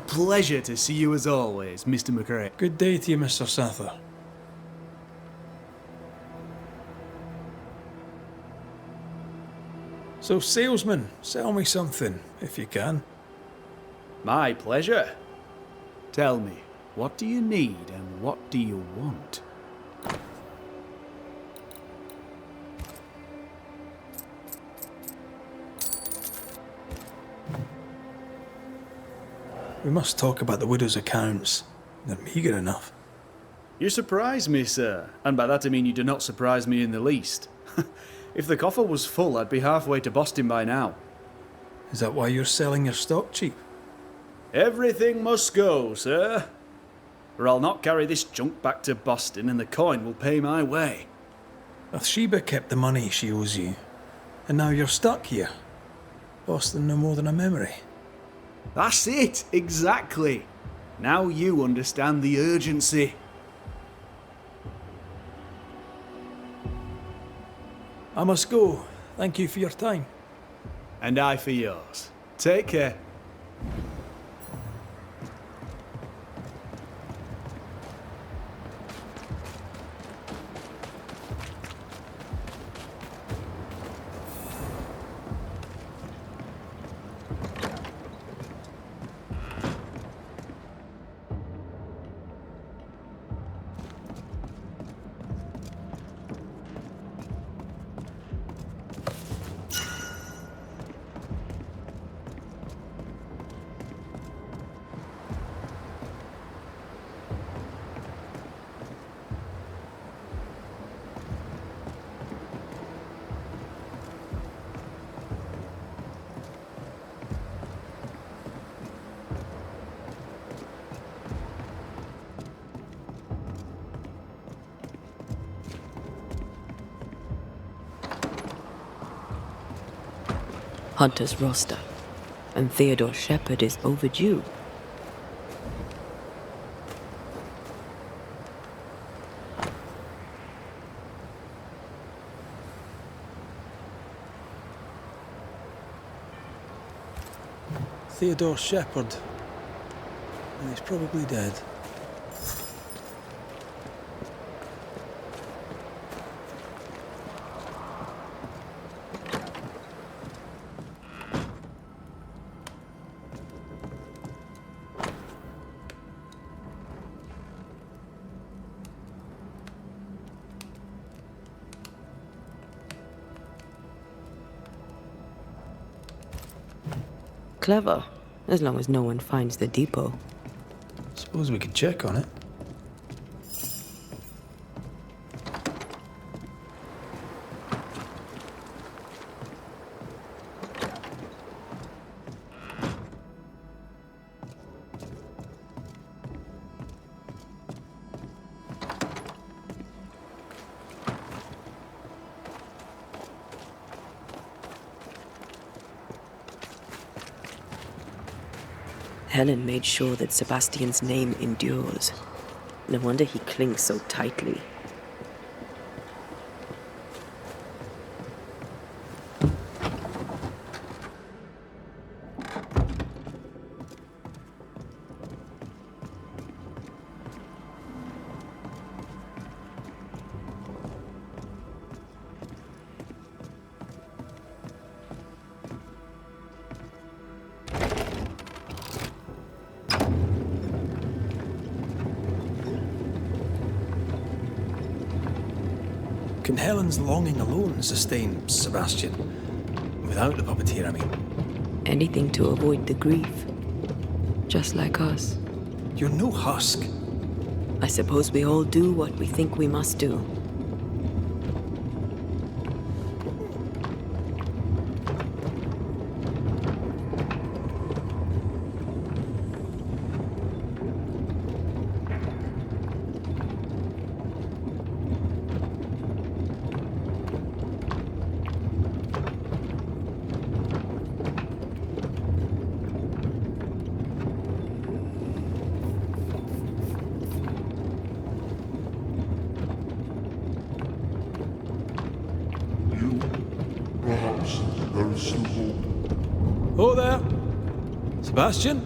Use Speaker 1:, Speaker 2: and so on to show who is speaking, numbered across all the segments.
Speaker 1: pleasure to see you as always, Mr. McRae.
Speaker 2: Good day to you, Mr. Sather. So, salesman, sell me something, if you can.
Speaker 1: My pleasure. Tell me, what do you need and what do you want?
Speaker 2: We must talk about the widow's accounts. They're meagre enough.
Speaker 1: You surprise me, sir, and by that I mean you do not surprise me in the least. If the coffer was full, I'd be halfway to Boston by now.
Speaker 2: Is that why you're selling your stock cheap?
Speaker 1: Everything must go, sir. Or I'll not carry this junk back to Boston and the coin will pay my way.
Speaker 2: Bathsheba kept the money she owes you, and now you're stuck here. Boston no more than a memory.
Speaker 1: That's it, exactly. Now you understand the urgency.
Speaker 2: I must go. Thank you for your time.
Speaker 1: And I for yours. Take care.
Speaker 3: Hunter's roster, and Theodore Shepard is overdue.
Speaker 2: Theodore Shepard. He's probably dead.
Speaker 3: Clever, as long as no one finds the depot.
Speaker 2: Suppose we could check on it.
Speaker 3: Helen made sure that Sebastian's name endures. No wonder he clings so tightly.
Speaker 2: Can Helen's longing alone sustain Sebastian? Without the puppeteer, I mean.
Speaker 3: Anything to avoid the grief. Just like us.
Speaker 2: You're no husk.
Speaker 3: I suppose we all do what we think we must do.
Speaker 2: Oh there! Sebastian?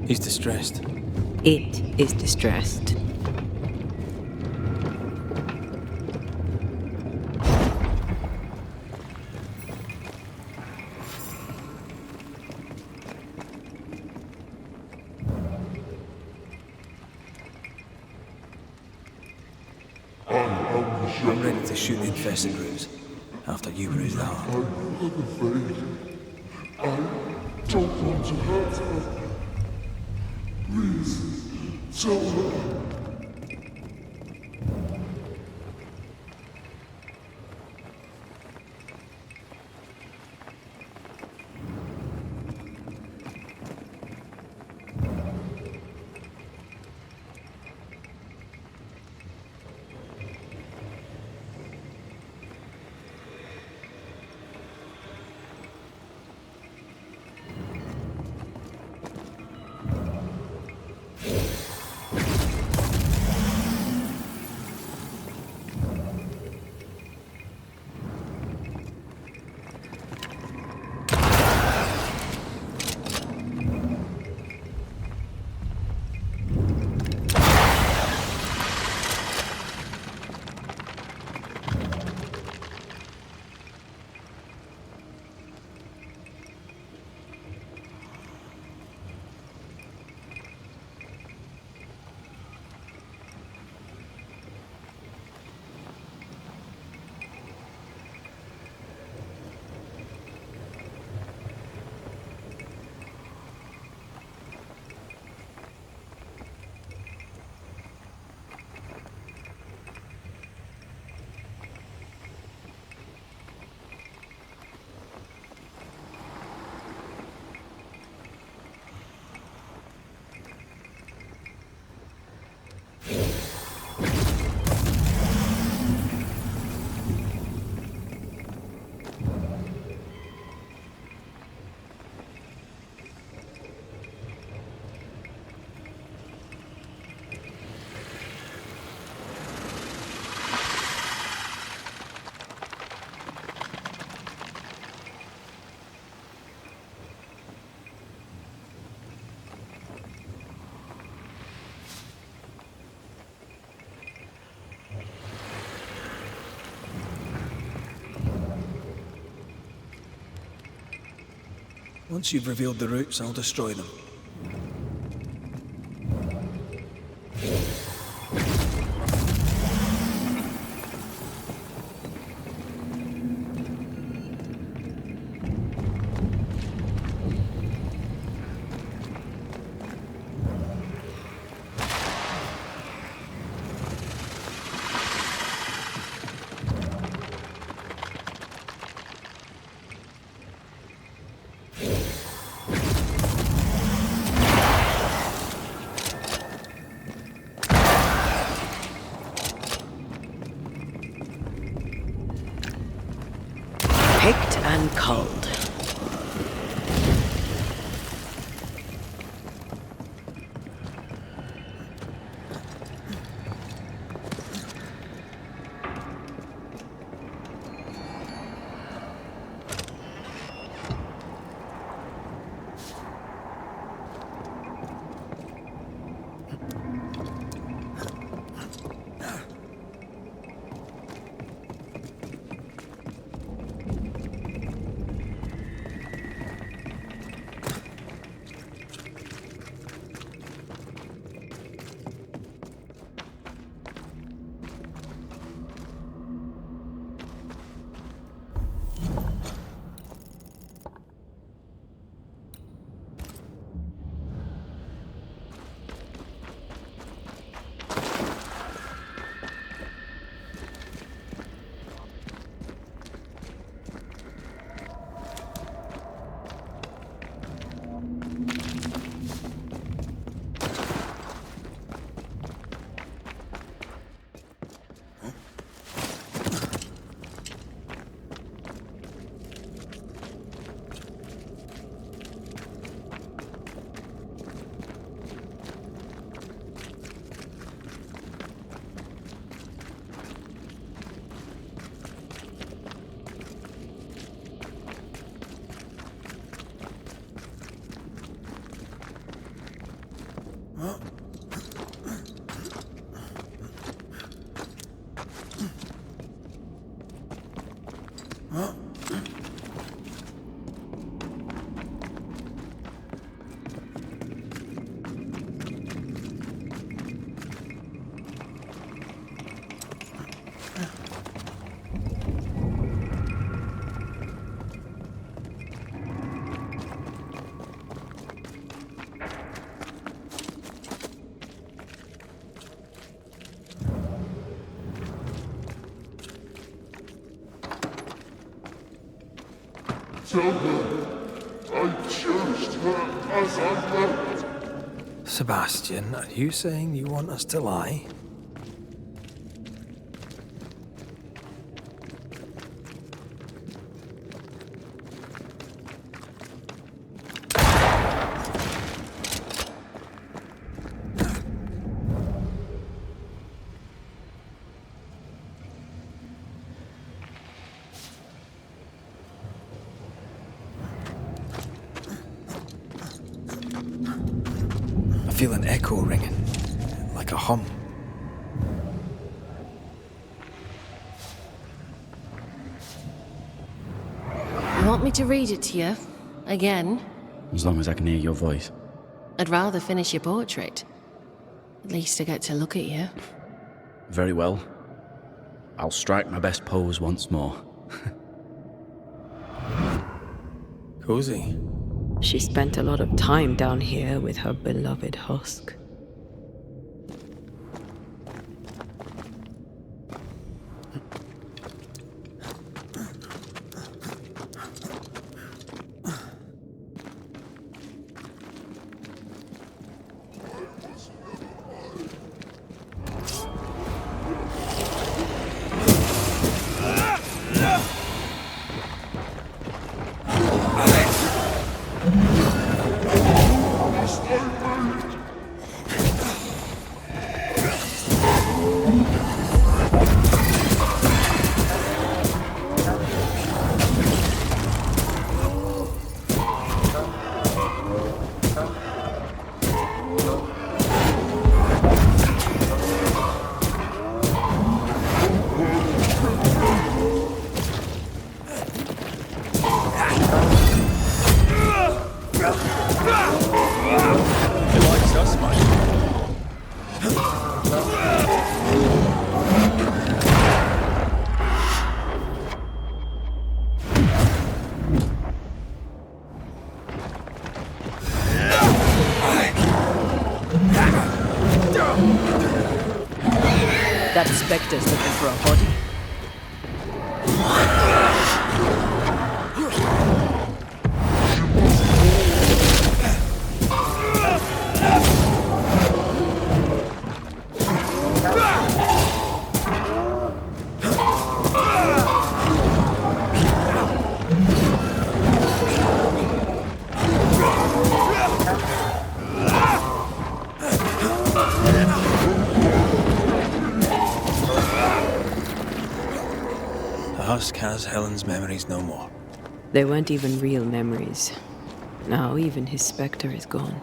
Speaker 2: He's distressed.
Speaker 3: It is distressed.
Speaker 2: I'm ready to shoot the infested roots. After you raise the heart.
Speaker 4: Don't want to hurt her. Please, tell her.
Speaker 2: Once you've revealed the roots, I'll destroy them.
Speaker 3: Picked and culled.
Speaker 4: Tell her I cherished her as I left.
Speaker 2: Sebastian, are you saying you want us to lie? I feel an echo ringing, like a hum.
Speaker 5: You want me to read it to you? Again?
Speaker 6: As long as I can hear your voice.
Speaker 5: I'd rather finish your portrait. At least I get to look at you.
Speaker 6: Very well. I'll strike my best pose once more.
Speaker 2: Cozy.
Speaker 3: She spent a lot of time down here with her beloved husk. That Spectre's looking for a body.
Speaker 2: The husk has Helen's memories no more.
Speaker 3: They weren't even real memories. Now even his spectre is gone.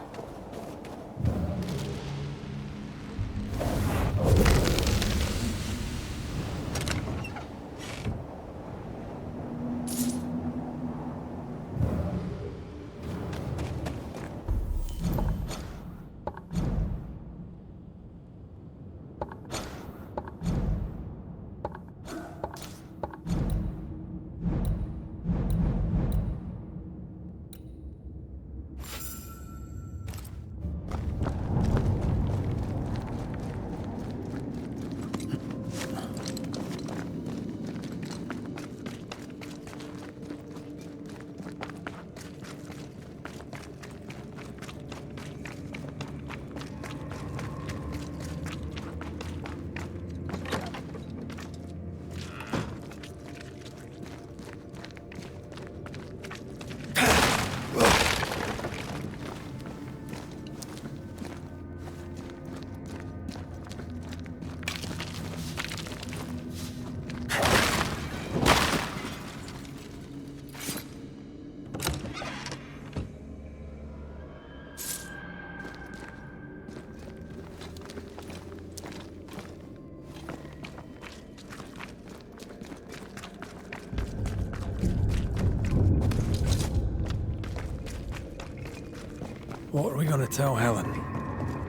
Speaker 2: What are we gonna tell Helen?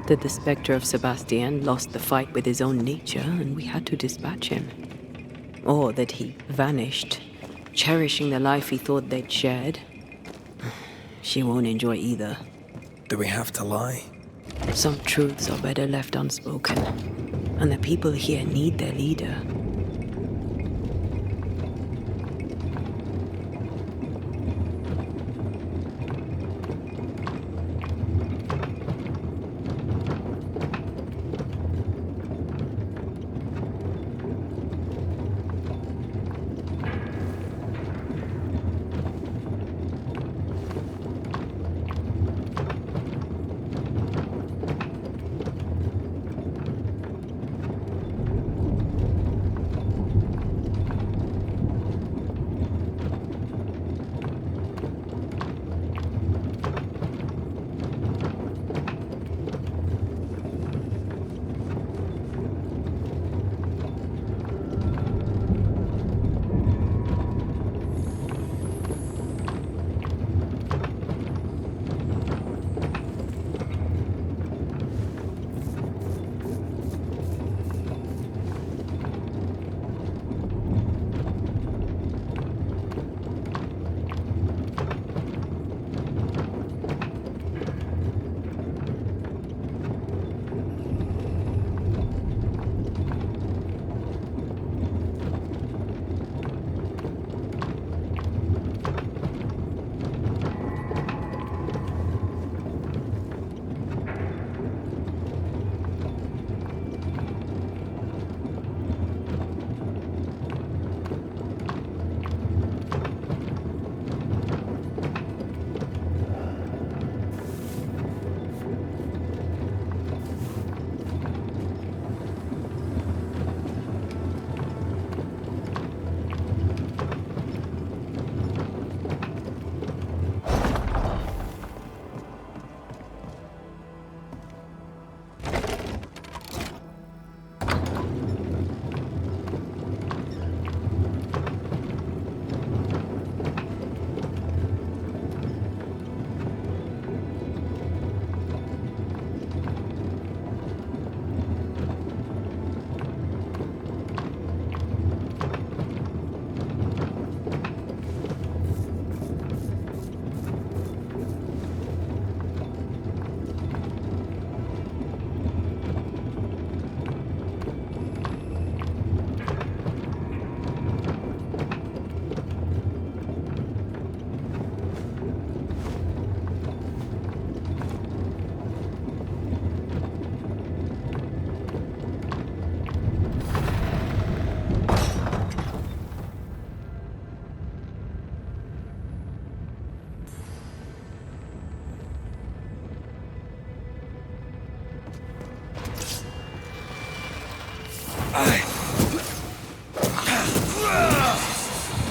Speaker 3: That the spectre of Sebastian lost the fight with his own nature and we had to dispatch him. Or that he vanished, cherishing the life he thought they'd shared. She won't enjoy either.
Speaker 2: Do we have to lie?
Speaker 3: Some truths are better left unspoken, and the people here need their leader.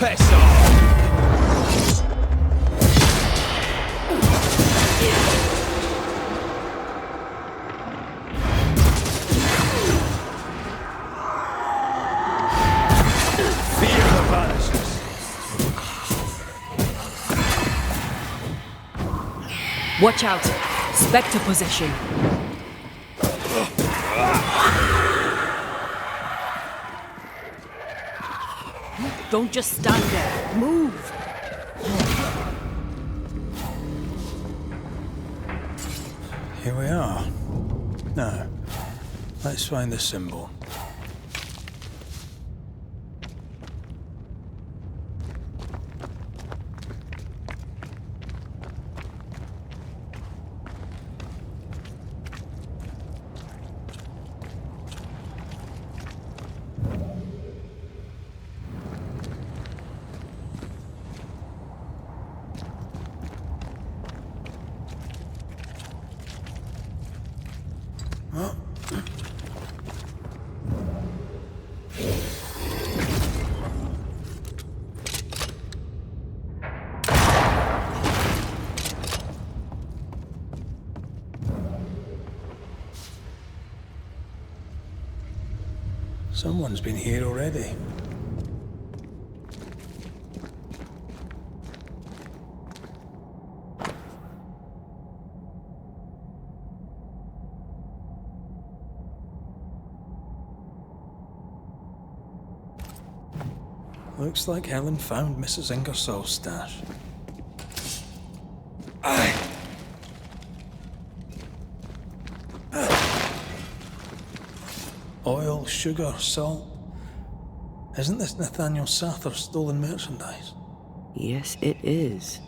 Speaker 1: Piss off! Fear the Banishers.
Speaker 3: Watch out! Spectre possession. Don't just stand there. Move!
Speaker 2: Here we are. Now, let's find the symbol. Someone's been here already. Looks like Helen found Mrs. Ingersoll's stash. Oil, sugar, salt. Isn't this Nathaniel Sather's stolen merchandise?
Speaker 3: Yes, it is.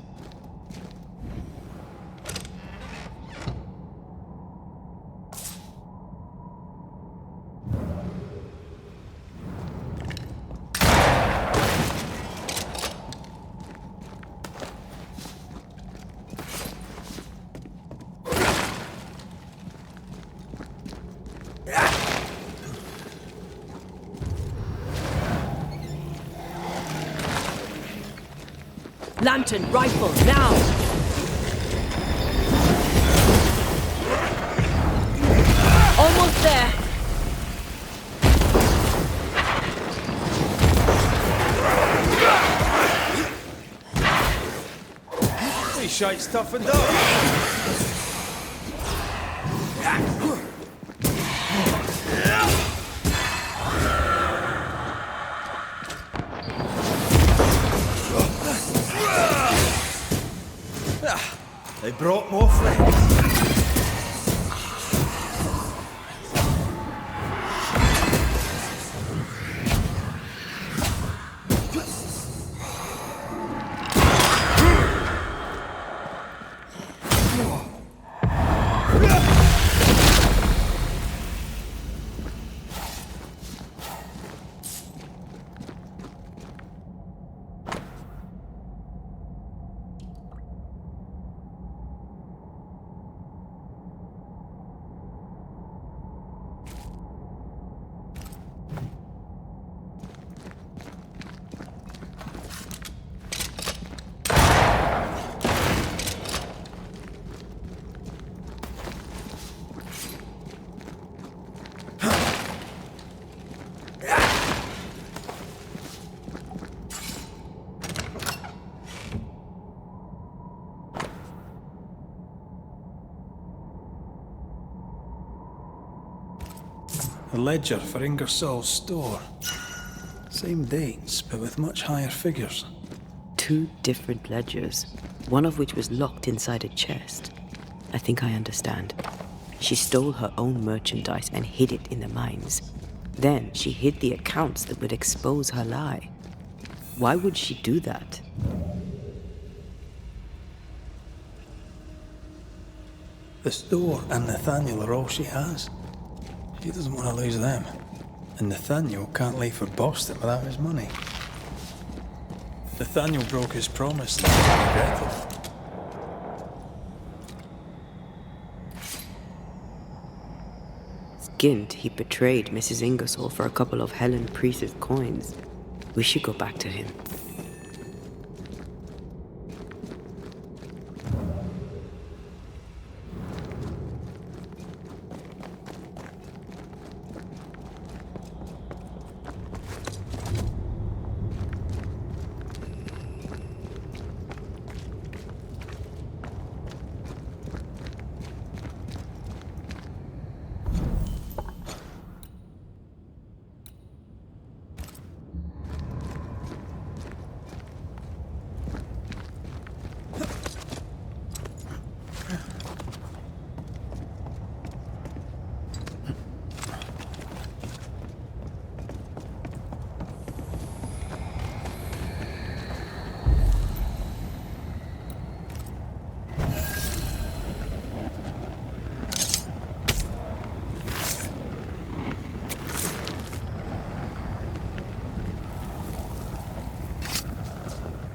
Speaker 3: Lantern, rifle, now! Almost there!
Speaker 2: Hey, shite's toughened up! They brought more friends. The ledger for Ingersoll's store. Same dates, but with much higher figures.
Speaker 3: 2 different ledgers, one of which was locked inside a chest. I think I understand. She stole her own merchandise and hid it in the mines. Then she hid the accounts that would expose her lie. Why would she do that?
Speaker 2: The store and Nathaniel are all she has. She doesn't want to lose them. And Nathaniel can't leave for Boston without his money. Nathaniel broke his promise and he regretted.
Speaker 3: Skint, he betrayed Mrs. Ingersoll for a couple of Helen Priest's coins. We should go back to him.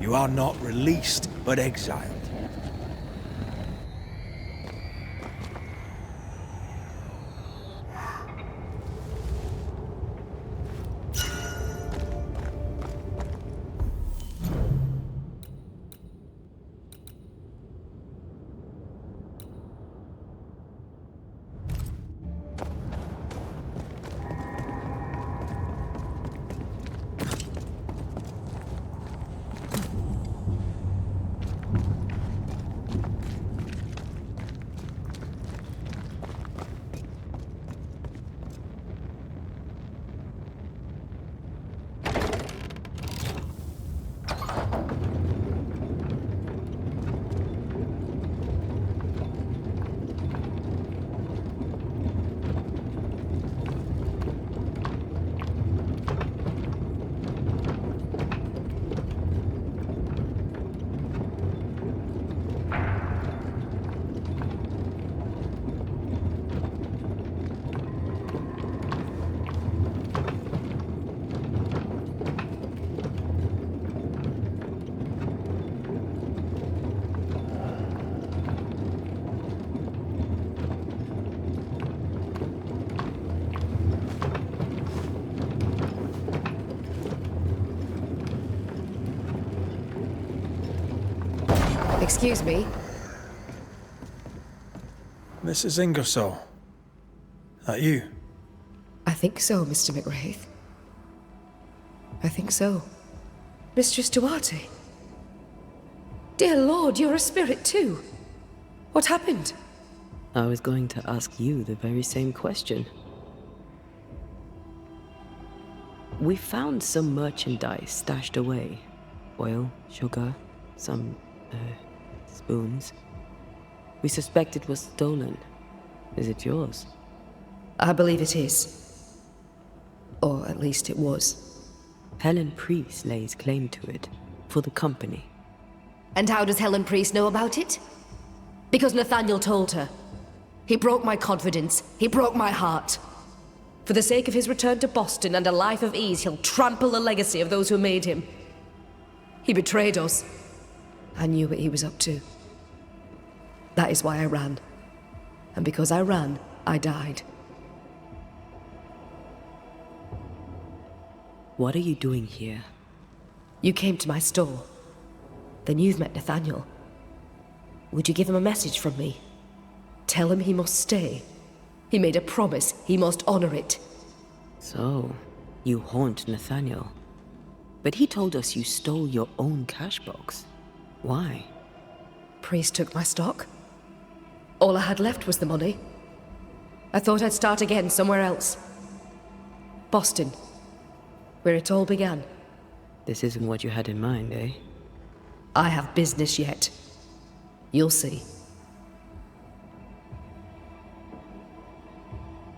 Speaker 7: You are not released, but exiled.
Speaker 8: Excuse me?
Speaker 2: Mrs. Ingersoll. That you?
Speaker 8: I think so, Mr. McWraith. I think so. Mistress Duarte. Dear Lord, you're a spirit too. What happened?
Speaker 3: I was going to ask you the very same question. We found some merchandise stashed away. Oil, sugar, some, spoons. We suspect it was stolen. Is it yours?
Speaker 8: I believe it is. Or at least it was.
Speaker 3: Helen Priest lays claim to it, for the company.
Speaker 8: And how does Helen Priest know about it? Because Nathaniel told her. He broke my confidence. He broke my heart. For the sake of his return to Boston and a life of ease, he'll trample the legacy of those who made him. He betrayed us. I knew what he was up to. That is why I ran. And because I ran, I died.
Speaker 3: What are you doing here?
Speaker 8: You came to my store. Then you've met Nathaniel. Would you give him a message from me? Tell him he must stay. He made a promise. He must honor it.
Speaker 3: So, you haunt Nathaniel. But he told us you stole your own cash box. Why?
Speaker 8: Priest took my stock. All I had left was the money. I thought I'd start again somewhere else. Boston. Where it all began.
Speaker 3: This isn't what you had in mind, eh?
Speaker 8: I have business yet. You'll see.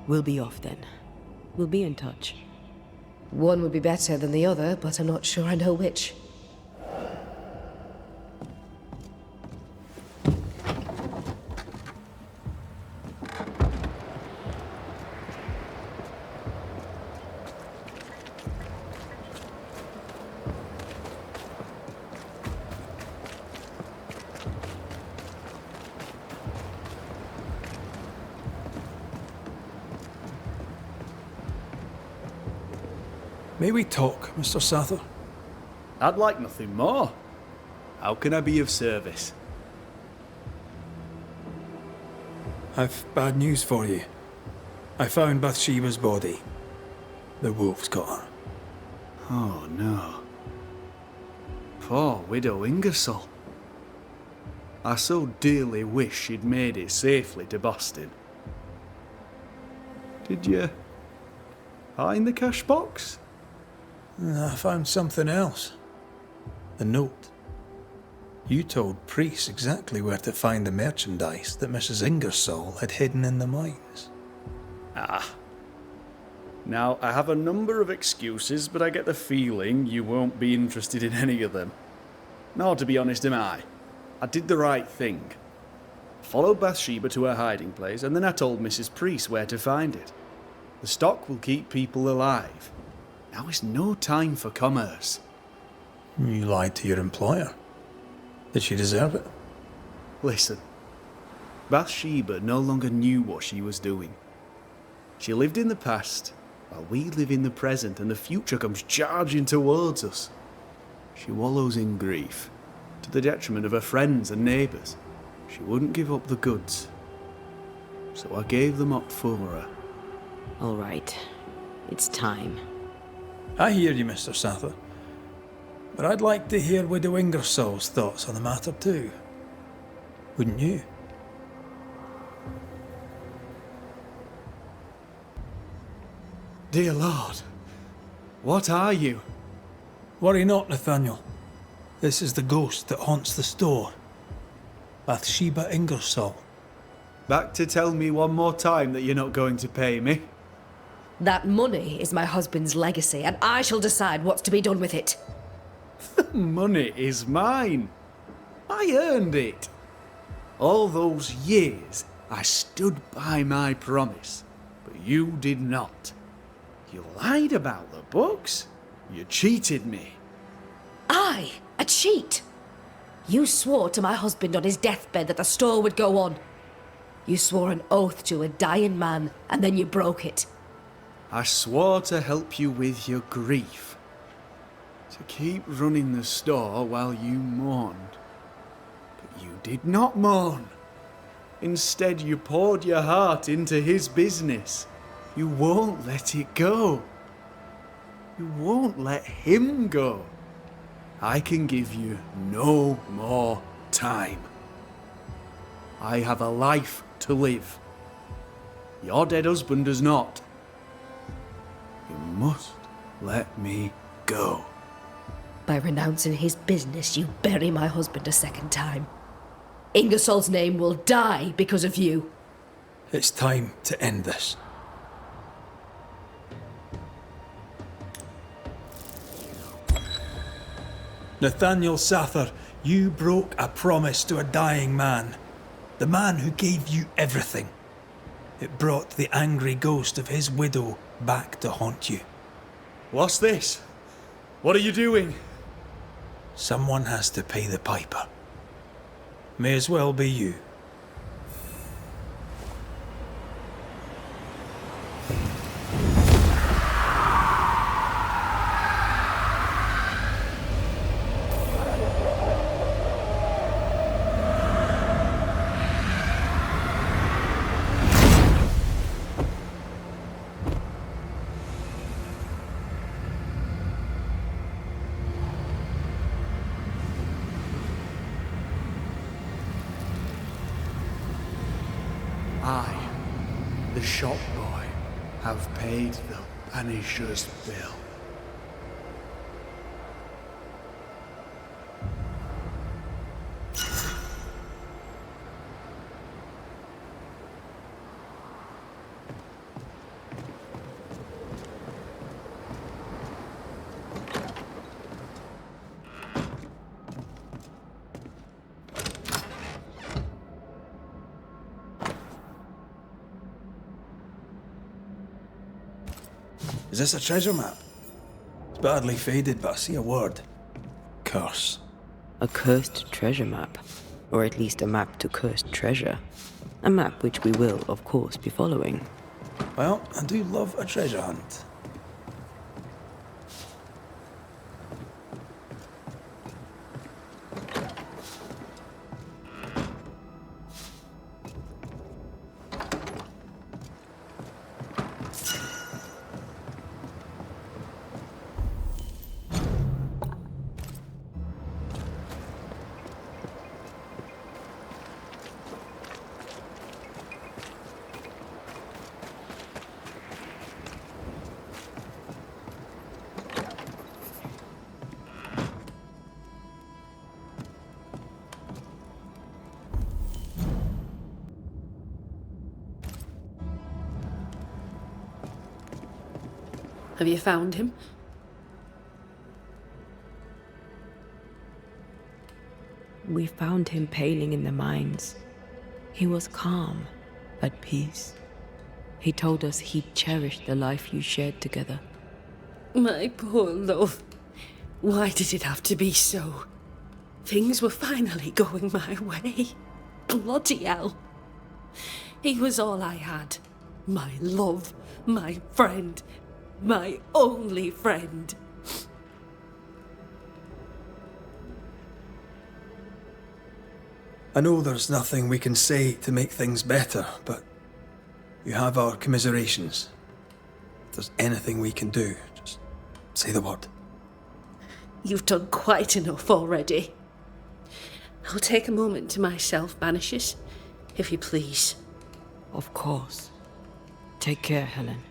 Speaker 3: We'll be off then. We'll be in touch.
Speaker 8: One would be better than the other, but I'm not sure I know which.
Speaker 2: May we talk, Mr. Sather?
Speaker 1: I'd like nothing more. How can I be of service?
Speaker 2: I've bad news for you. I found Bathsheba's body. The wolves got her.
Speaker 1: Oh no. Poor widow Ingersoll. I so dearly wish she'd made it safely to Boston. Did you find the cash box?
Speaker 2: I found something else. The note. You told Priest exactly where to find the merchandise that Mrs. Ingersoll had hidden in the mines.
Speaker 1: Ah. Now, I have a number of excuses, but I get the feeling you won't be interested in any of them. Nor, to be honest, am I. I did the right thing. Followed Bathsheba to her hiding place, and then I told Mrs. Priest where to find it. The stock will keep people alive. Now is no time for commerce.
Speaker 2: You lied to your employer. Did she deserve it?
Speaker 1: Listen, Bathsheba no longer knew what she was doing. She lived in the past, while we live in the present, and the future comes charging towards us. She wallows in grief, to the detriment of her friends and neighbours. She wouldn't give up the goods, so I gave them up for her.
Speaker 3: All right. It's time.
Speaker 2: I hear you, Mr. Sather. But I'd like to hear Widow Ingersoll's thoughts on the matter too. Wouldn't you?
Speaker 1: Dear Lord, what are you?
Speaker 2: Worry not, Nathaniel. This is the ghost that haunts the store. Bathsheba Ingersoll.
Speaker 1: Back to tell me one more time that you're not going to pay me?
Speaker 8: That money is my husband's legacy, and I shall decide what's to be done with it.
Speaker 1: Money is mine. I earned it. All those years, I stood by my promise, but you did not. You lied about the books. You cheated me.
Speaker 8: I? A cheat? You swore to my husband on his deathbed that the store would go on. You swore an oath to a dying man, and then you broke it.
Speaker 1: I swore to help you with your grief. To keep running the store while you mourned. You did not mourn. Instead, you poured your heart into his business. You won't let it go. You won't let him go. I can give you no more time. I have a life to live. Your dead husband does not. You must let me go.
Speaker 8: By renouncing his business, you bury my husband a second time. Ingersoll's name will die because of you.
Speaker 2: It's time to end this. Nathaniel Sather, you broke a promise to a dying man. The man who gave you everything. It brought the angry ghost of his widow back to haunt you.
Speaker 1: What's this? What are you doing?
Speaker 2: Someone has to pay the piper. May as well be you.
Speaker 1: I, the shop boy, have paid the Banishers' bill.
Speaker 2: Is this a treasure map? It's badly faded, but I see a word. Curse.
Speaker 3: A cursed treasure map. Or at least a map to cursed treasure. A map which we will, of course, be following.
Speaker 2: Well, I do love a treasure hunt.
Speaker 5: Have you found him?
Speaker 3: We found him paling in the mines. He was calm, at peace. He told us he'd cherished the life you shared together.
Speaker 5: My poor love. Why did it have to be so? Things were finally going my way. Bloody hell. He was all I had. My love, my friend, my only friend.
Speaker 2: I know there's nothing we can say to make things better, but you have our commiserations. If there's anything we can do, just say the word.
Speaker 5: You've done quite enough already. I'll take a moment to myself, Banishers, if you please.
Speaker 3: Of course. Take care, Helen.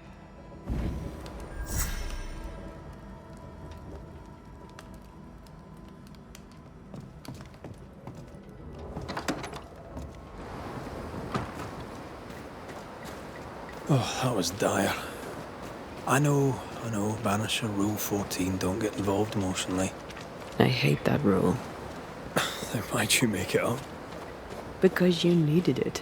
Speaker 2: Oh, that was dire. I know, Banisher Rule 14, don't get involved emotionally.
Speaker 3: I hate that rule.
Speaker 2: Then why'd you make it up?
Speaker 3: Because you needed it.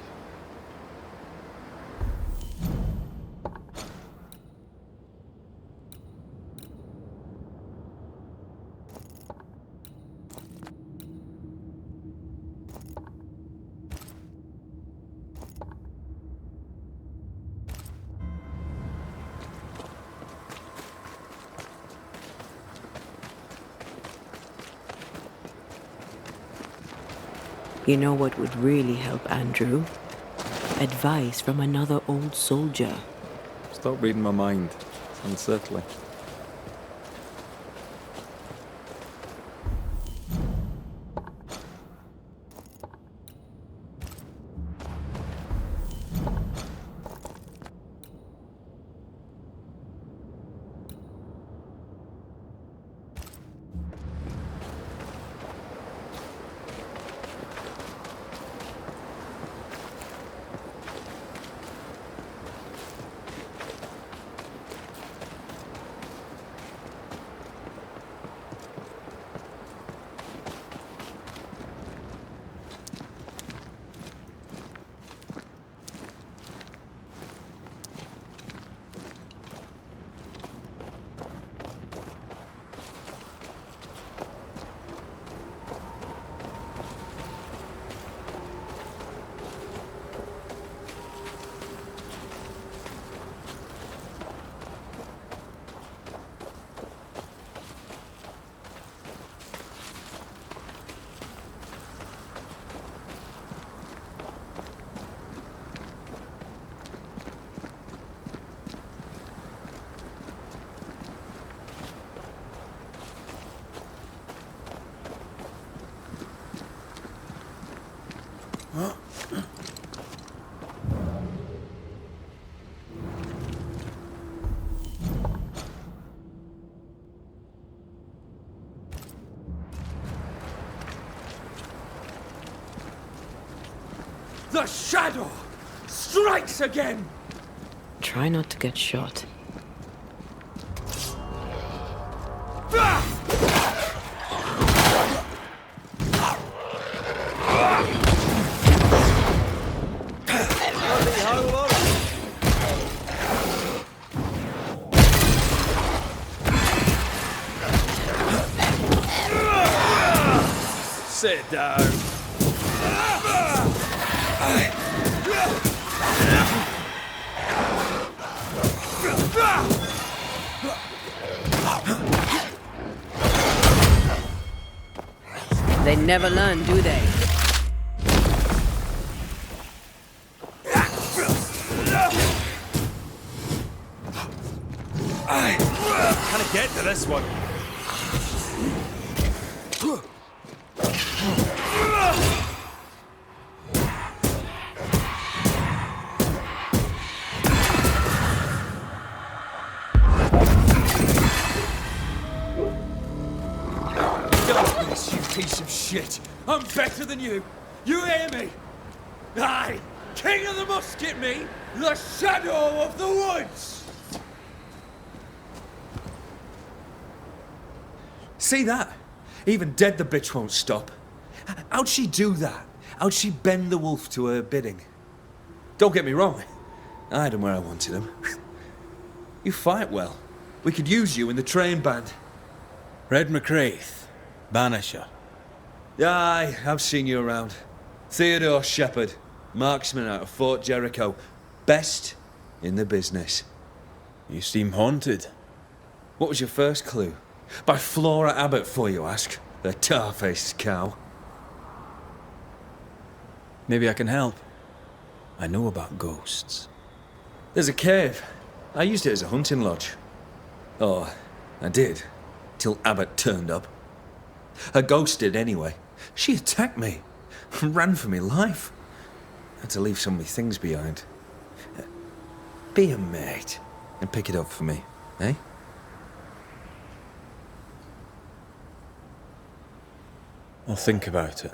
Speaker 3: You know what would really help Andrew? Advice from another old soldier.
Speaker 9: Stop reading my mind. It's unsettling.
Speaker 7: The shadow strikes again!
Speaker 3: Try not to get shot.
Speaker 1: Sit down.
Speaker 3: They never learn, do they?
Speaker 7: Can I get to this one? Darkness, you piece of shit! I'm better than you! You hear me? Aye! King of the musket, me! The shadow of the woods! See that? Even dead the bitch won't stop. How'd she do that? How'd she bend the wolf to her bidding? Don't get me wrong. I had him where I wanted him. You fight well. We could use you in the train band.
Speaker 2: Red McCraith, Banisher.
Speaker 7: Aye, I've seen you around. Theodore Shepherd, marksman out of Fort Jericho. Best in the business.
Speaker 2: You seem haunted.
Speaker 7: What was your first clue? By Flora Abbott, for you ask. The tar-faced cow.
Speaker 2: Maybe I can help. I know about ghosts.
Speaker 7: There's a cave. I used it as a hunting lodge. Oh, I did. Till Abbott turned up. Her ghost did anyway. She attacked me. Ran for me life. Had to leave some of my things behind. Be a mate and pick it up for me, eh?
Speaker 2: I'll think about it.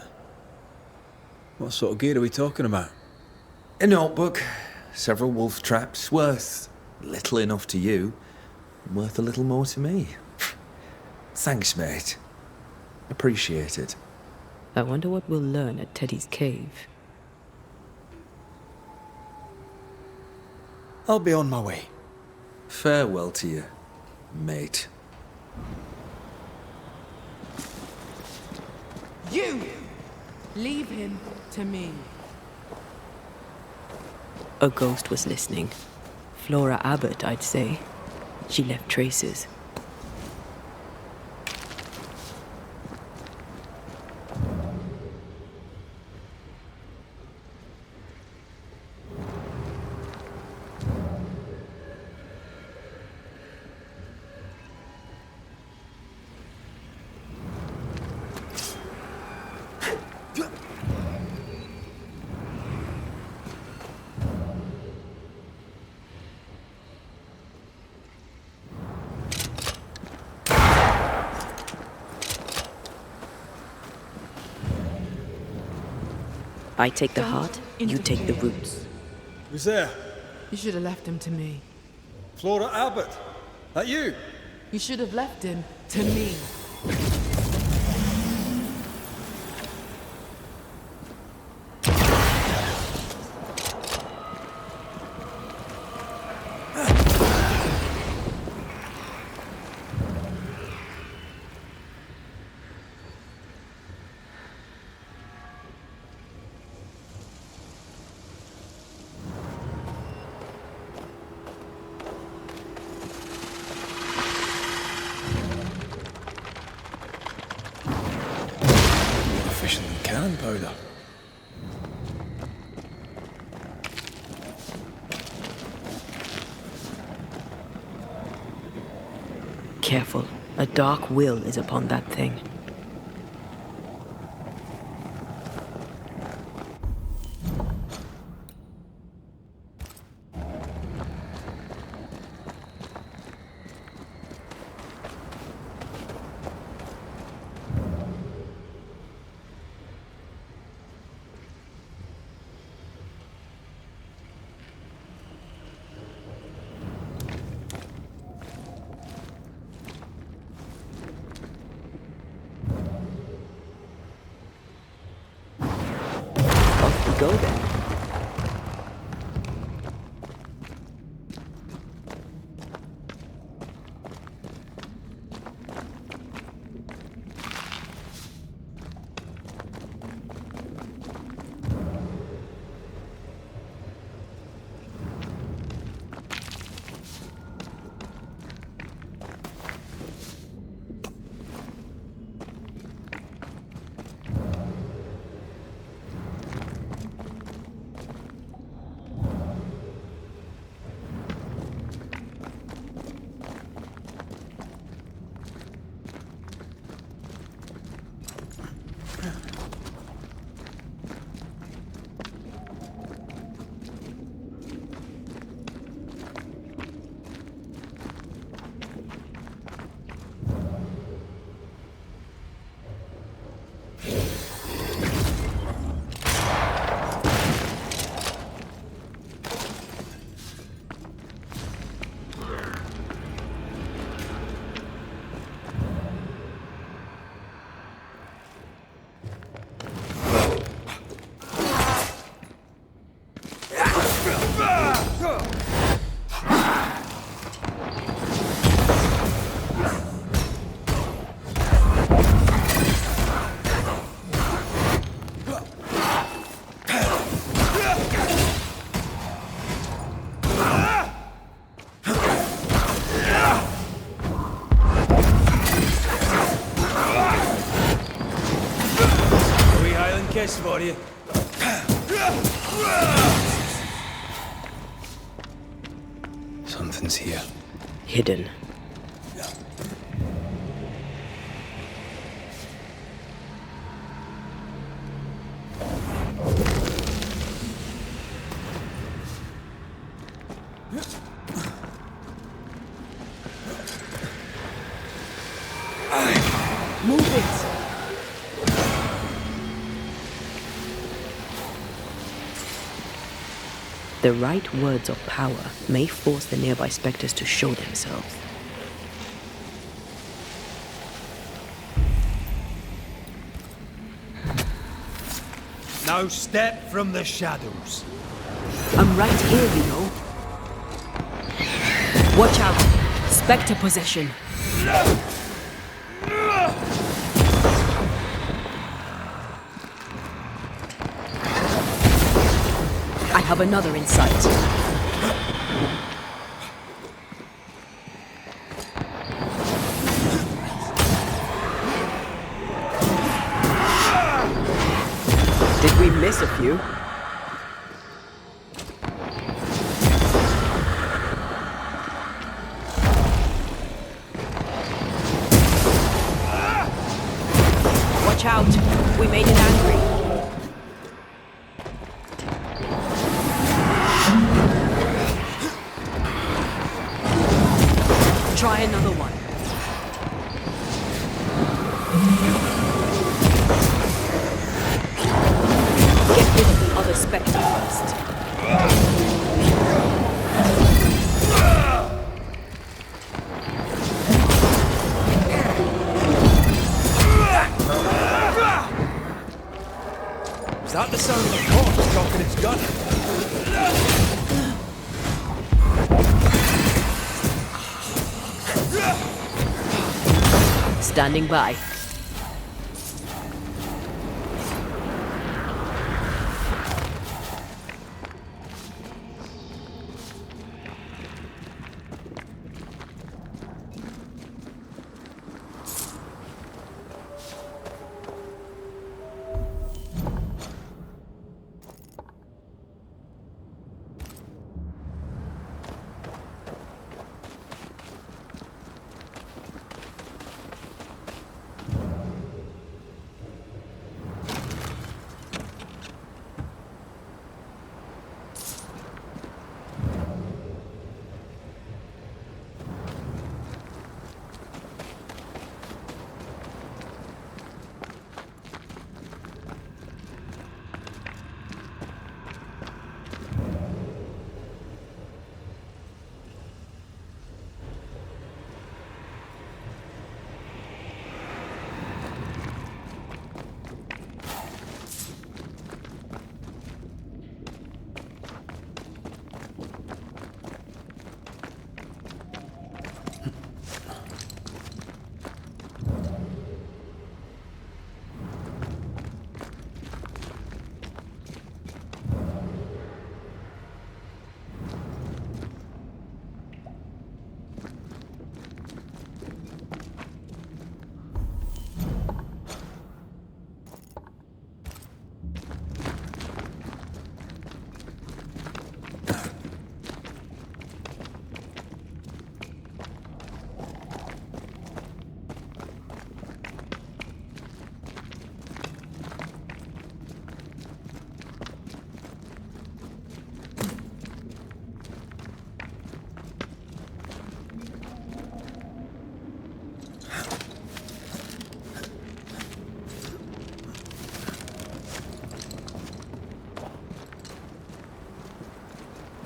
Speaker 2: What sort of gear are we talking about?
Speaker 7: A notebook, several wolf traps, worth little enough to you, worth a little more to me. Thanks, mate. Appreciate it.
Speaker 3: I wonder what we'll learn at Teddy's cave.
Speaker 2: I'll be on my way.
Speaker 7: Farewell to you, mate.
Speaker 10: You! Leave him to me.
Speaker 3: A ghost was listening. Flora Abbott, I'd say. She left traces. I take the heart, you take the roots.
Speaker 1: Who's there?
Speaker 10: You should have left him to me.
Speaker 1: Flora Abbott. That you?
Speaker 10: You should have left him to me.
Speaker 2: Efficient than cannon powder.
Speaker 3: Careful. A dark will is upon that thing. Go then.
Speaker 2: Kiss for you. Something's here.
Speaker 3: Hidden.
Speaker 10: Move it!
Speaker 3: The right words of power may force the nearby specters to show themselves.
Speaker 2: Now step from the shadows.
Speaker 3: I'm right here, you know. Watch out! Spectre possession. I have another in sight. Did we miss a few? Watch out! We made it angry. Try another one. Get this infect you first.
Speaker 2: Is that the sound of a corpse cocking its gun?
Speaker 3: Standing by.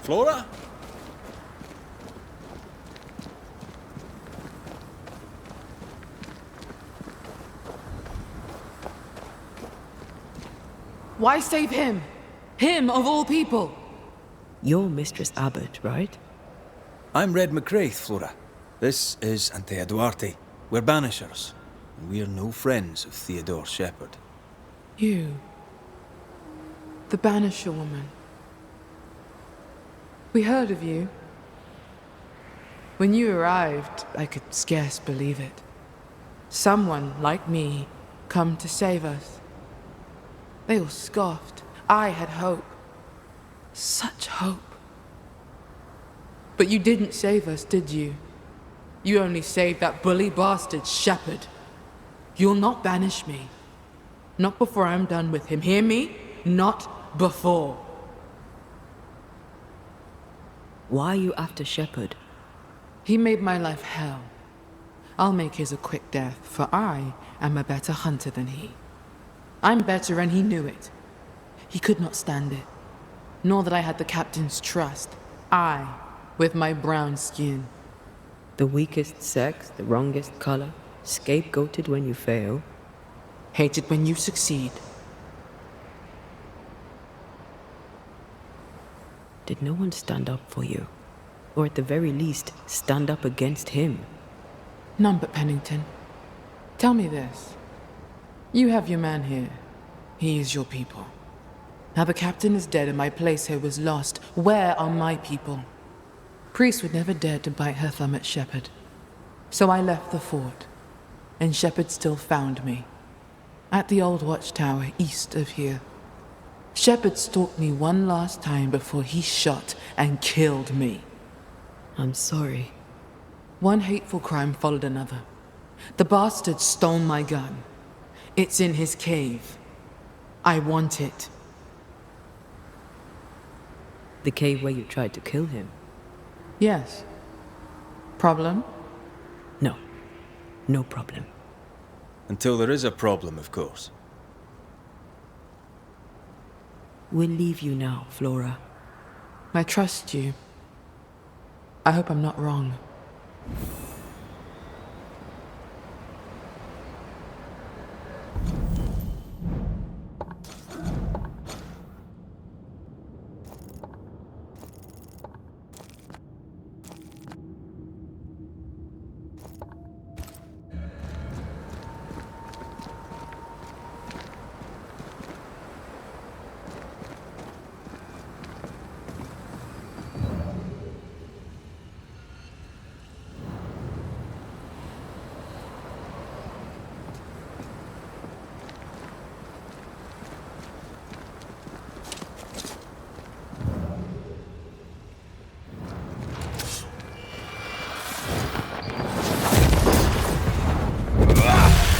Speaker 1: Flora?
Speaker 10: Why save him? Him of all people.
Speaker 3: You're Mistress Abbott, right?
Speaker 2: I'm Red McCraith, Flora. This is Antea Duarte. We're Banishers, and we're no friends of Theodore Shepherd.
Speaker 10: You. The Banisher woman. We heard of you. When you arrived, I could scarce believe it. Someone like me come to save us. They all scoffed. I had hope. Such hope. But you didn't save us, did you? You only saved that bully bastard, Shepherd. You'll not banish me. Not before I'm done with him. Hear me? Not before.
Speaker 3: Why are you after Shepherd?
Speaker 10: He made my life hell. I'll make his a quick death, for I am a better hunter than he. I'm better, and he knew it. He could not stand it, nor that I had the captain's trust. I, with my brown skin.
Speaker 3: The weakest sex, the wrongest color, scapegoated when you fail.
Speaker 10: Hated when you succeed.
Speaker 3: Did no one stand up for you? Or at the very least, stand up against him?
Speaker 10: None but Pennington. Tell me this. You have your man here. He is your people. Now the captain is dead and my place here was lost. Where are my people? Priest would never dare to bite her thumb at Shepherd. So I left the fort, and Shepherd still found me. At the old watchtower east of here. Shepherd stalked me one last time before he shot and killed me.
Speaker 3: I'm sorry.
Speaker 10: One hateful crime followed another. The bastard stole my gun. It's in his cave. I want it.
Speaker 3: The cave where you tried to kill him?
Speaker 10: Yes. Problem?
Speaker 3: No. No problem.
Speaker 2: Until there is a problem, of course.
Speaker 3: We'll leave you now, Flora.
Speaker 10: I trust you. I hope I'm not wrong.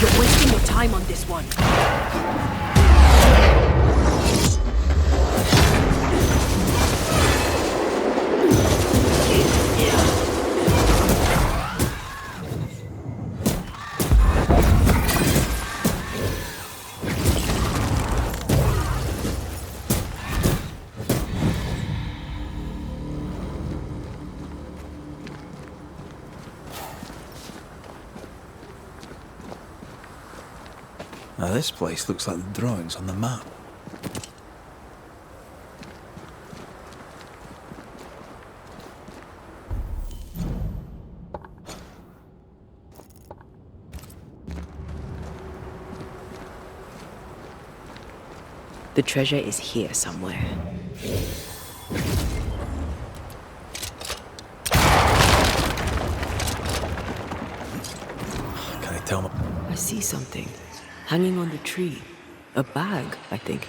Speaker 5: You're wasting your time on this one.
Speaker 2: Now this place looks like the drawings on the map.
Speaker 3: The treasure is here somewhere.
Speaker 2: Can I tell me?
Speaker 3: I see something. Hanging on the tree. A bag, I think.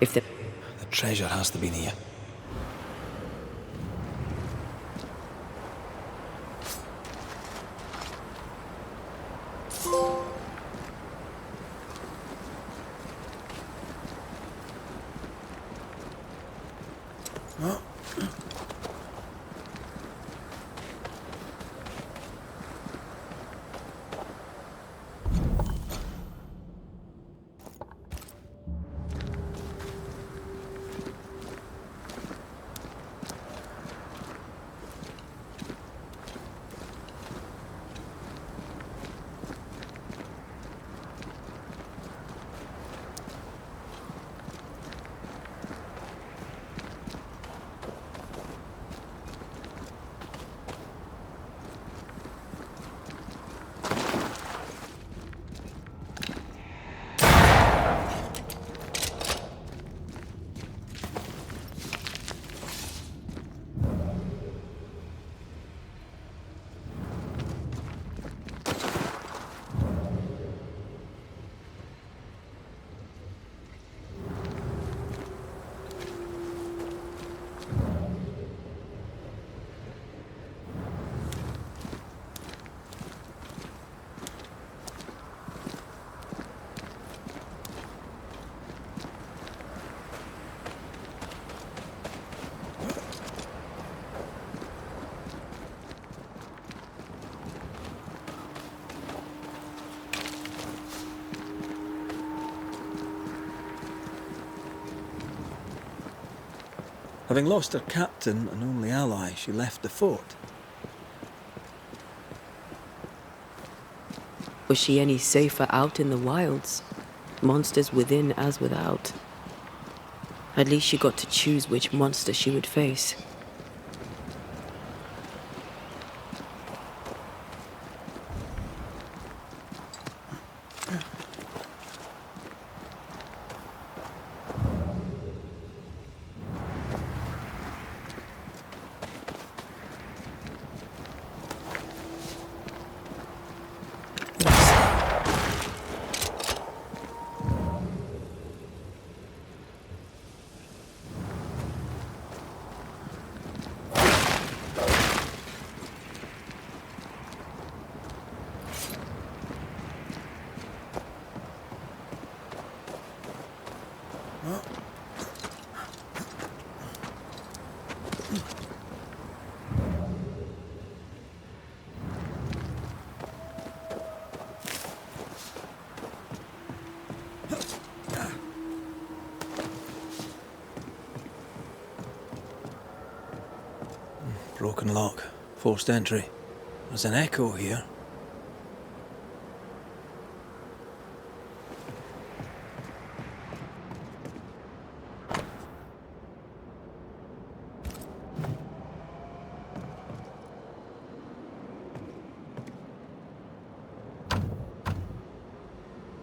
Speaker 3: If the
Speaker 2: treasure has to be near. Having lost her captain and only ally, she left the fort.
Speaker 3: Was she any safer out in the wilds? Monsters within as without. At least she got to choose which monster she would face.
Speaker 2: Broken lock. Forced entry. There's an echo here.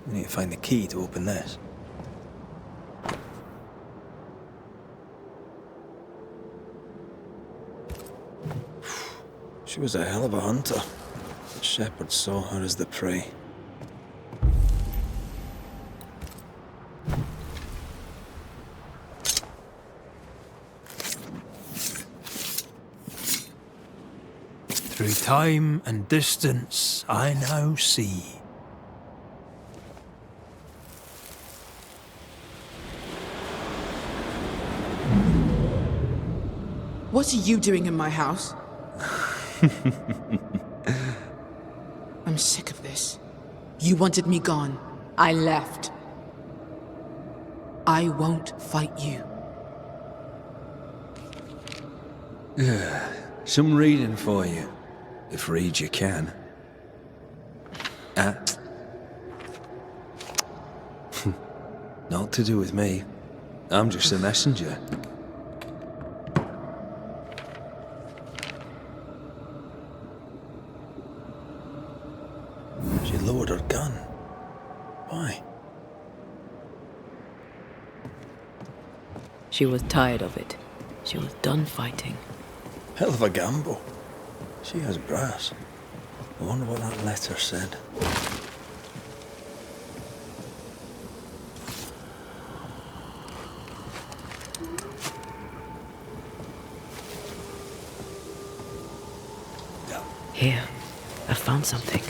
Speaker 2: We need to find the key to open this. She was a hell of a hunter. The shepherd saw her as the prey. Through time and distance, I now see.
Speaker 10: What are you doing in my house? I'm sick of this. You wanted me gone. I left. I won't fight you.
Speaker 7: Some reading for you, if read you can. Not to do with me. I'm just a messenger.
Speaker 2: She lowered her gun. Why?
Speaker 3: She was tired of it. She was done fighting.
Speaker 2: Hell of a gamble. She has brass. I wonder what that letter said.
Speaker 3: Here, I found something.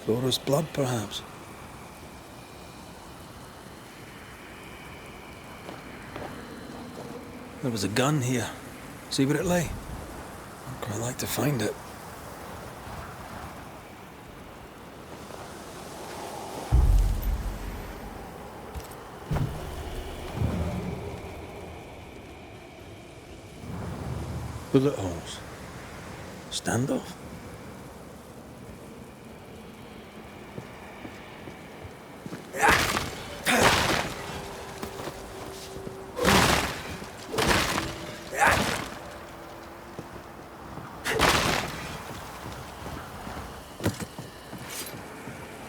Speaker 2: Flora's blood, perhaps. There was a gun here. See where it lay? I'd quite like to find it. Bullet holes. Standoff?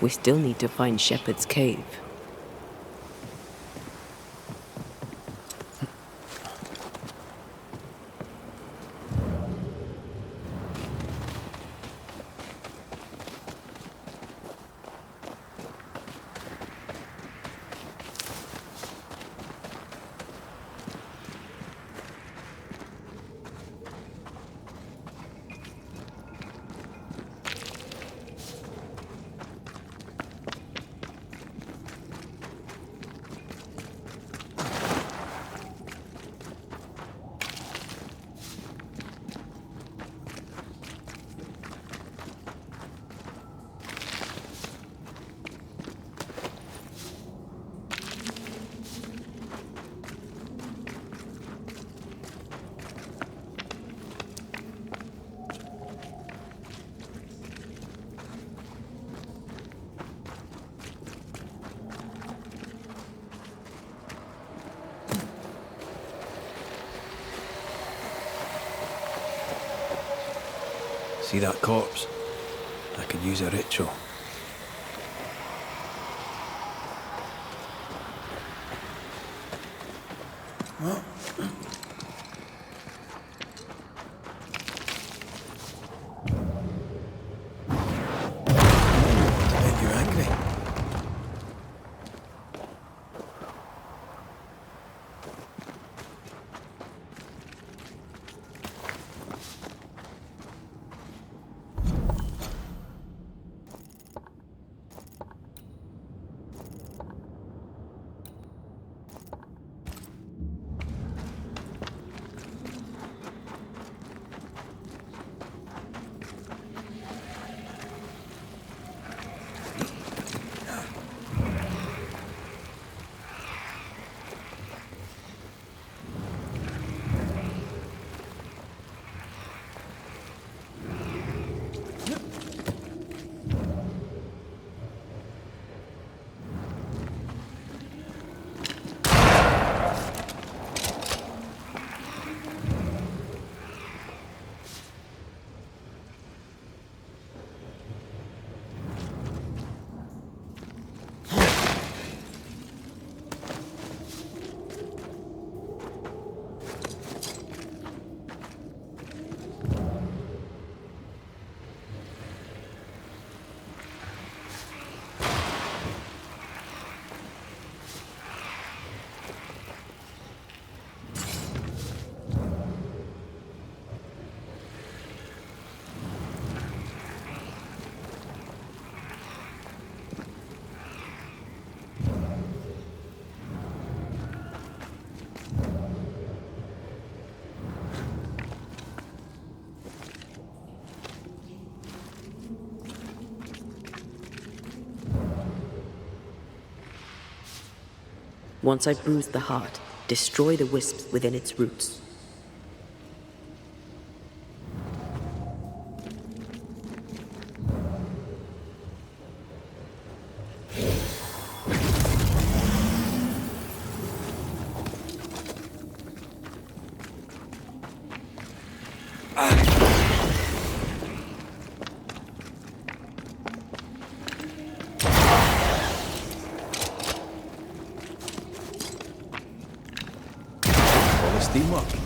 Speaker 3: We still need to find Shepherd's Cave.
Speaker 2: See that corpse? I could use a ritual. Make you angry.
Speaker 3: Once I bruise the heart, destroy the wisps within its roots.
Speaker 2: Teamwork.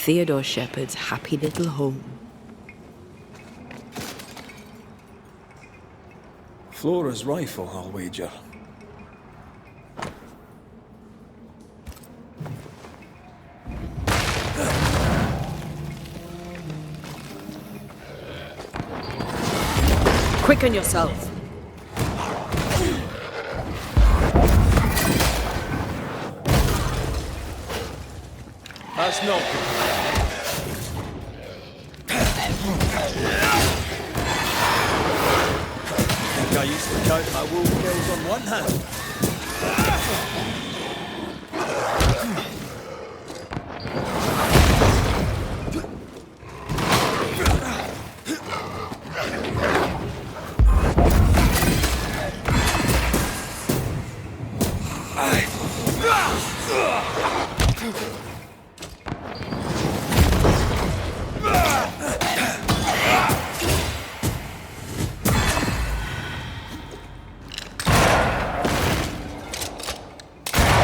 Speaker 3: Theodore Shepherd's happy little home.
Speaker 2: Flora's rifle, I'll wager.
Speaker 5: Quicken yourself.
Speaker 1: That's not good. I think I used to count my wolf kills on one hand.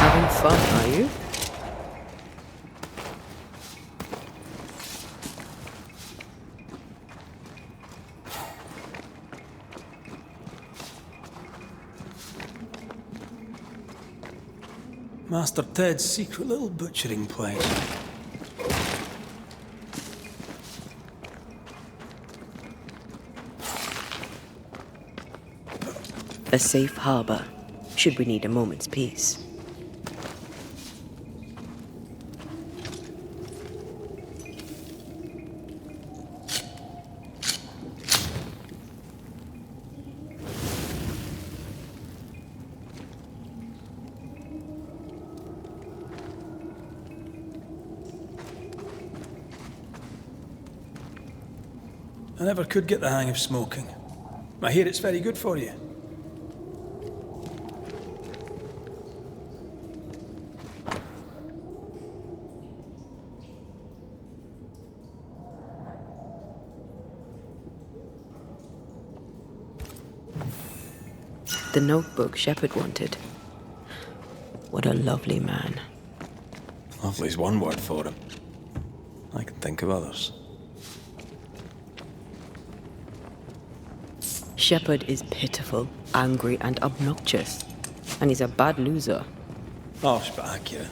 Speaker 3: Having fun, are you?
Speaker 2: Master Ted's secret little butchering place.
Speaker 3: A safe harbor, should we need a moment's peace.
Speaker 2: I never could get the hang of smoking. I hear it's very good for you.
Speaker 3: The notebook Shepard wanted. What a lovely man.
Speaker 2: Lovely's one word for him. I can think of others.
Speaker 3: Shepard is pitiful, angry, and obnoxious. And he's a bad loser.
Speaker 2: Oh, but accurate.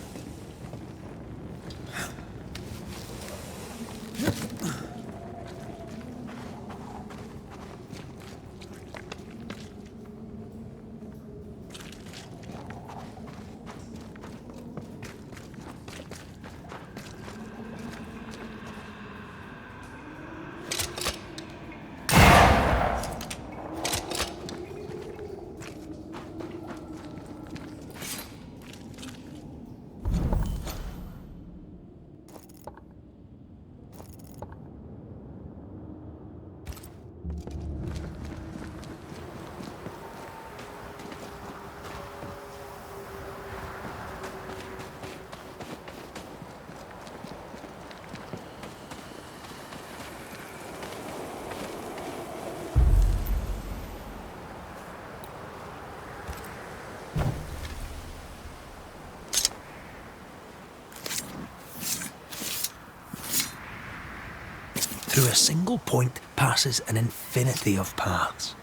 Speaker 2: Through a single point passes an infinity of paths.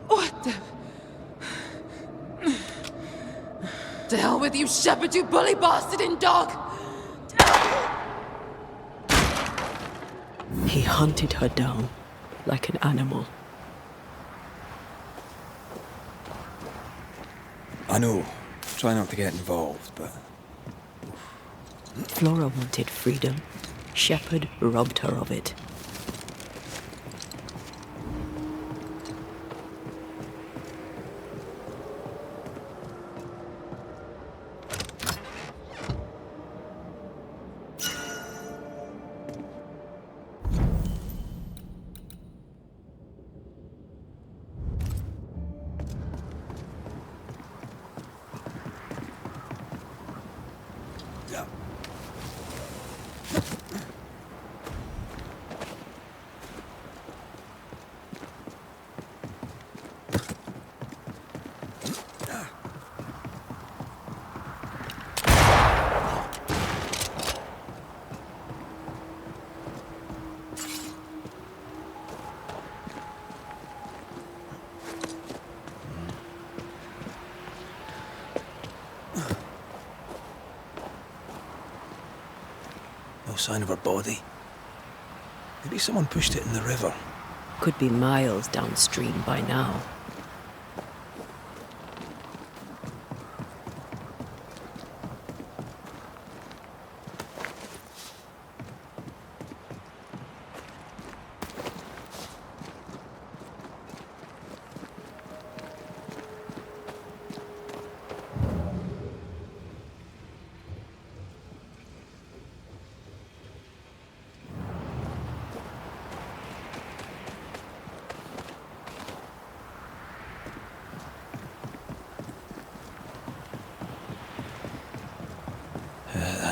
Speaker 10: What the... To hell with you, Shepard, you bully bastard and dog!
Speaker 3: He hunted her down like an animal.
Speaker 2: I know. Try not to get involved, but...
Speaker 3: Flora wanted freedom. Shepard robbed her of it.
Speaker 2: sign of her body. Maybe someone pushed it in the river.
Speaker 3: Could be miles downstream by now.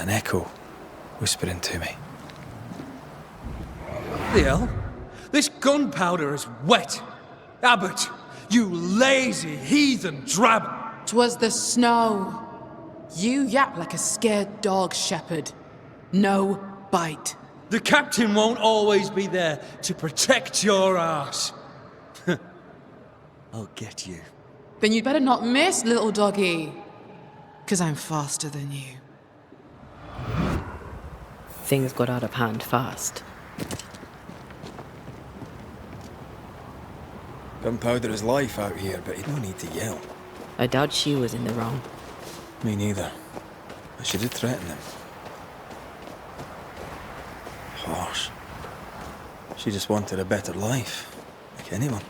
Speaker 2: An echo whispering to me.
Speaker 7: The hell? This gunpowder is wet! Abbott, you lazy heathen drab!
Speaker 10: 'Twas the snow. You yap like a scared dog, shepherd. No bite.
Speaker 7: The captain won't always be there to protect your ass. I'll get you.
Speaker 10: Then you'd better not miss, little doggy. 'Cause I'm faster than you.
Speaker 3: Things got out of hand fast.
Speaker 2: Gunpowder is life out here, but you no need to yell.
Speaker 3: I doubt she was in the wrong.
Speaker 2: Me neither. But she did threaten him. Harsh. She just wanted a better life, like anyone.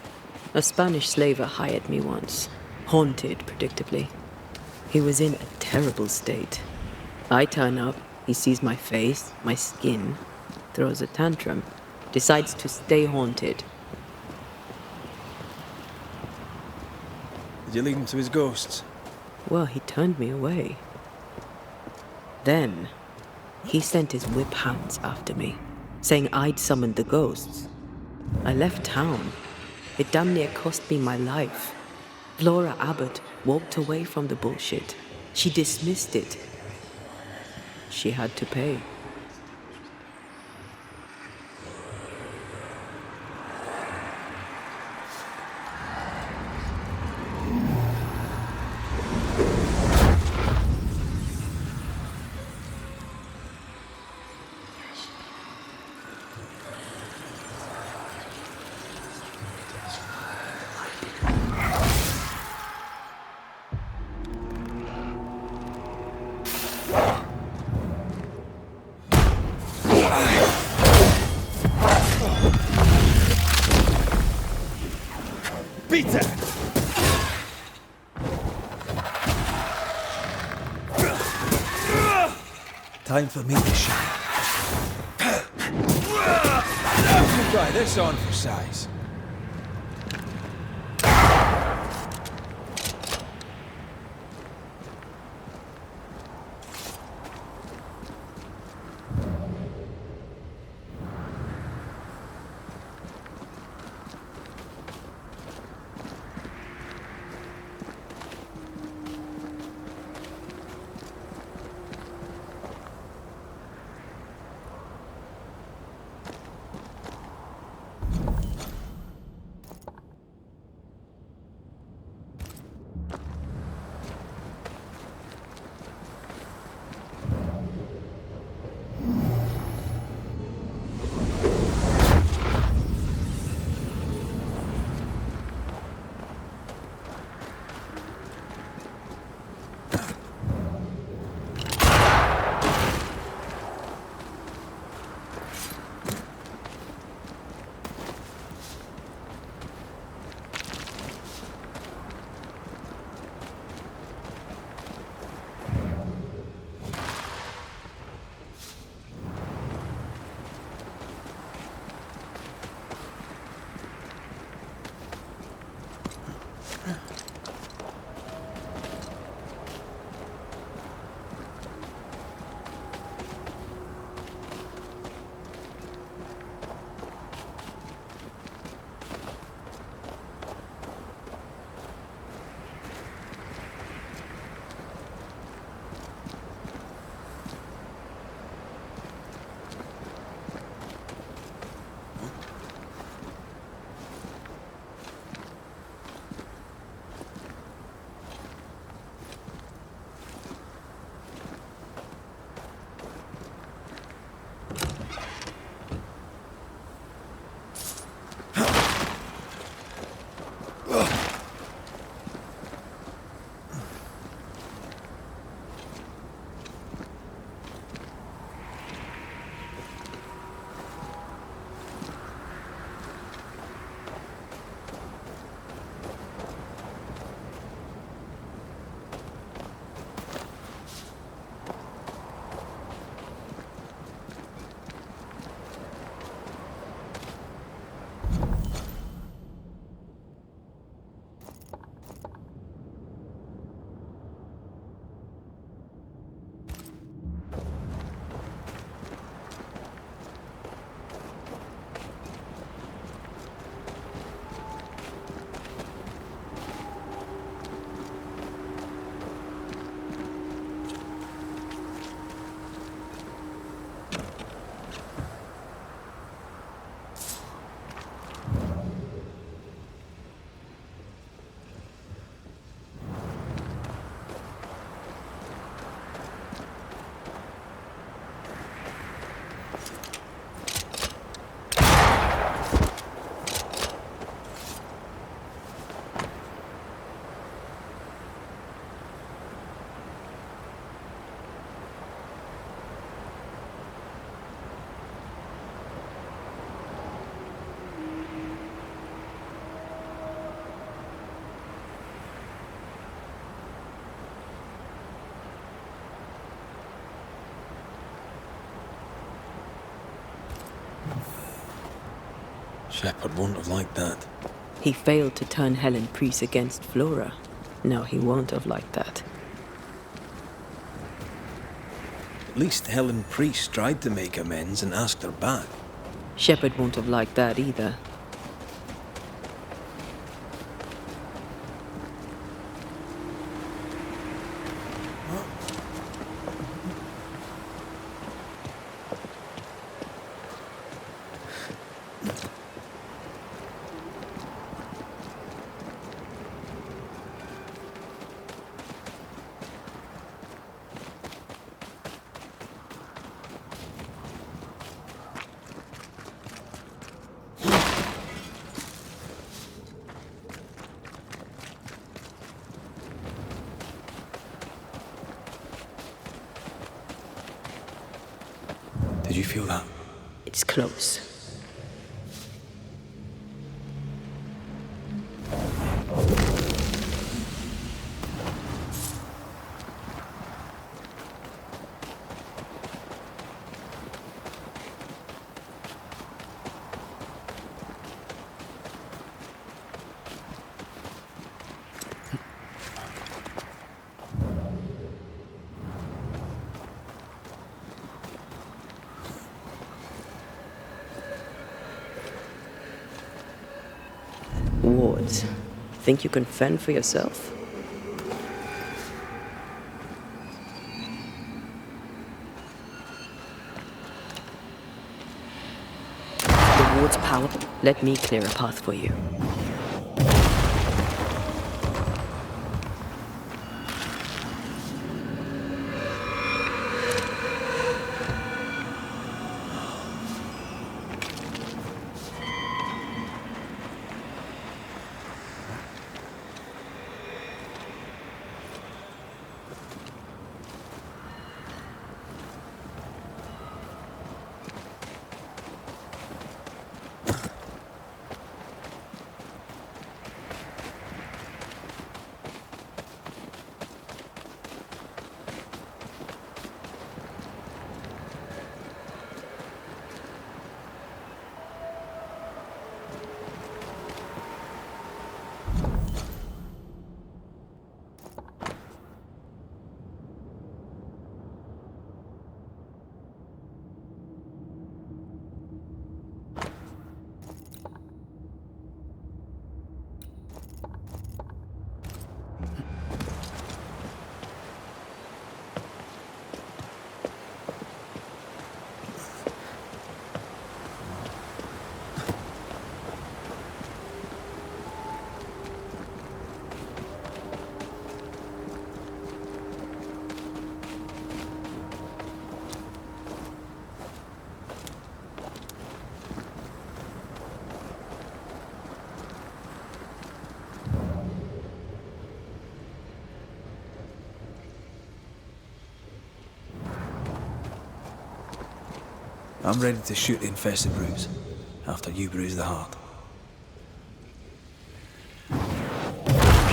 Speaker 3: A Spanish slaver hired me once. Haunted, predictably. He was in a terrible state. I turn up, he sees my face, my skin, throws a tantrum, decides to stay haunted.
Speaker 2: Did you lead him to his ghosts?
Speaker 3: Well, he turned me away. Then, he sent his whip hands after me, saying I'd summoned the ghosts. I left town. It damn near cost me my life. Flora Abbott walked away from the bullshit. She dismissed it. She had to pay.
Speaker 2: Time for me to shine. Try this on for size. Shepherd won't have liked that.
Speaker 3: He failed to turn Helen Priest against Flora. No, he won't have liked that.
Speaker 2: At least Helen Priest tried to make amends and asked her back.
Speaker 3: Shepherd won't have liked that either.
Speaker 2: Did you feel that?
Speaker 3: It's close. Wards, think you can fend for yourself? The ward's power. Let me clear a path for you.
Speaker 2: I'm ready to shoot the infested bruise, after you bruise the heart.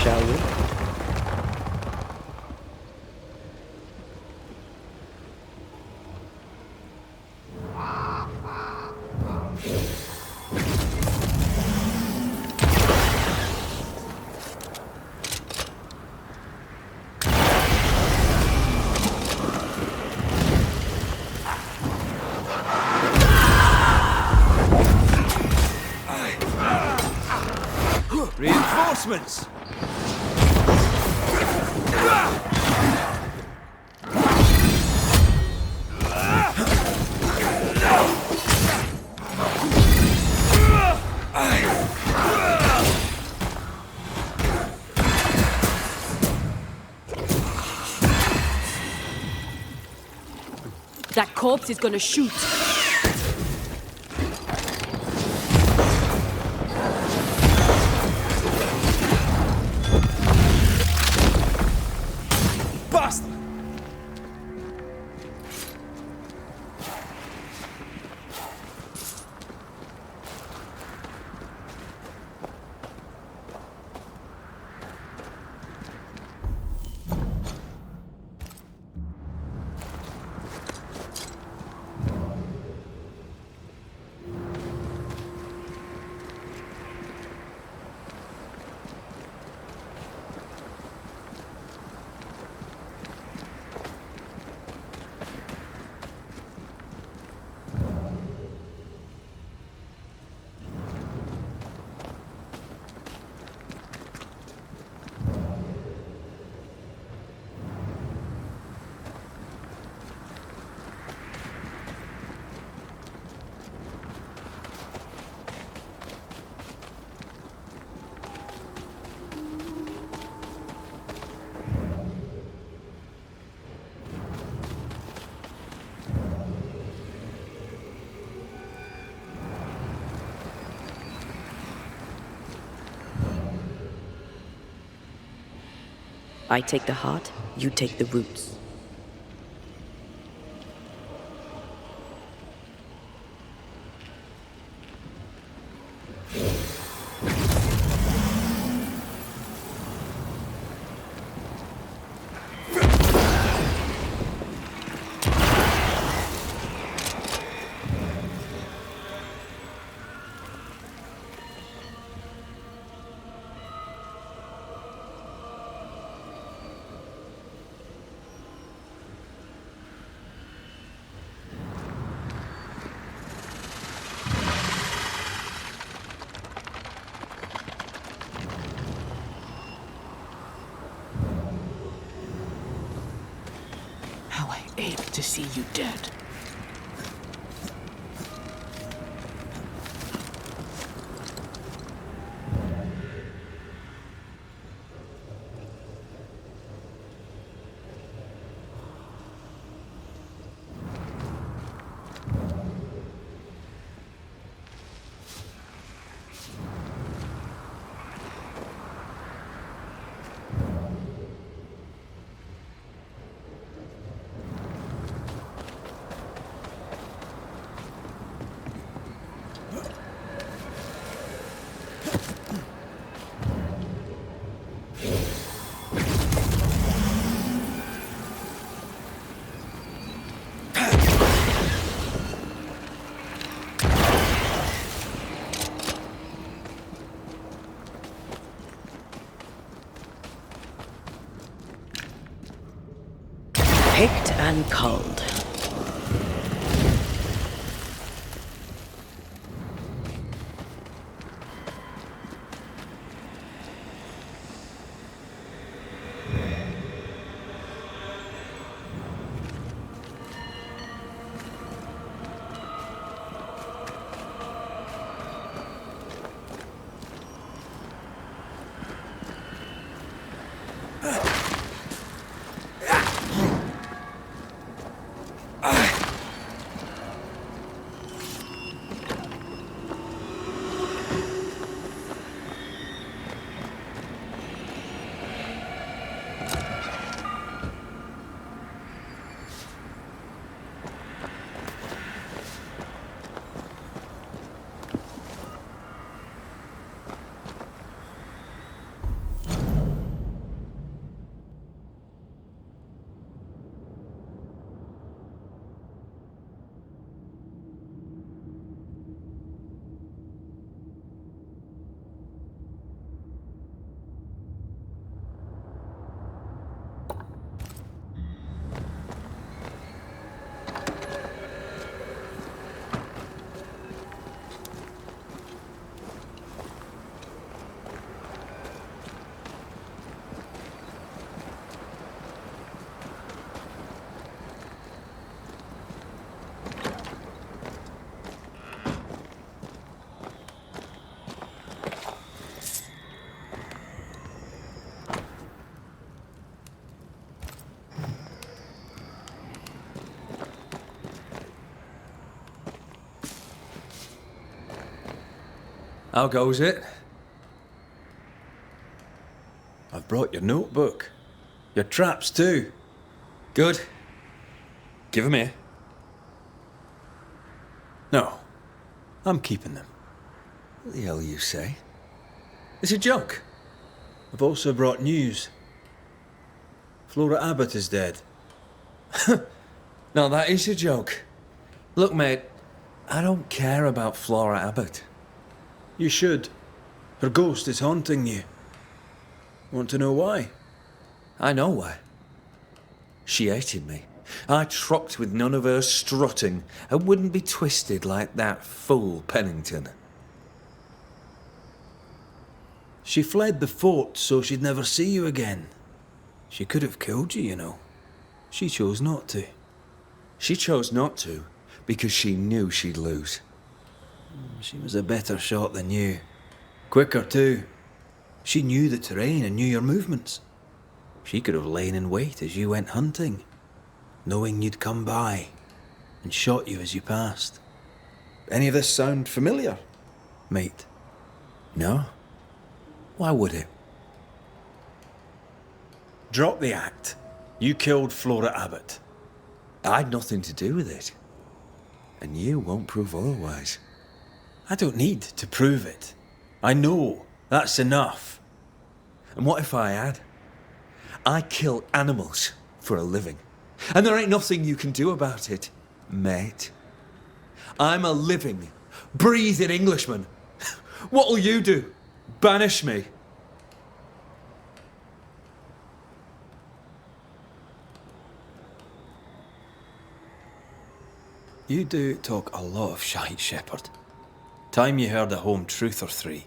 Speaker 3: Shall we?
Speaker 2: Reinforcements!
Speaker 5: That corpse is gonna shoot.
Speaker 3: I take the heart, you take the roots.
Speaker 10: How I ache to see you dead.
Speaker 3: Picked and culled.
Speaker 7: How goes it? I've brought your notebook. Your traps too. Good. Give 'em here. No. I'm keeping them. What the hell you say? It's a joke.
Speaker 2: I've also brought news. Flora Abbott is dead.
Speaker 7: No, that is a joke. Look, mate, I don't care about Flora Abbott.
Speaker 2: You should. Her ghost is haunting you. Want to know why?
Speaker 7: I know why. She hated me. I tropped with none of her strutting. I wouldn't be twisted like that fool Pennington.
Speaker 2: She fled the fort so she'd never see you again. She could have killed you, you know. She chose not to.
Speaker 7: She chose not to because she knew she'd lose.
Speaker 2: She was a better shot than you. Quicker too. She knew the terrain and knew your movements. She could have lain in wait as you went hunting, knowing you'd come by, and shot you as you passed. Any of this sound familiar, mate?
Speaker 7: No? Why would it?
Speaker 2: Drop the act. You killed Flora Abbott.
Speaker 7: I had nothing to do with it. And you won't prove otherwise.
Speaker 2: I don't need to prove it. I know. That's enough.
Speaker 7: And what if I had? I kill animals for a living. And there ain't nothing you can do about it, mate. I'm a living, breathing Englishman. What'll you do? Banish me?
Speaker 2: You do talk a lot of shite, Shepherd. Time you heard a home truth or three.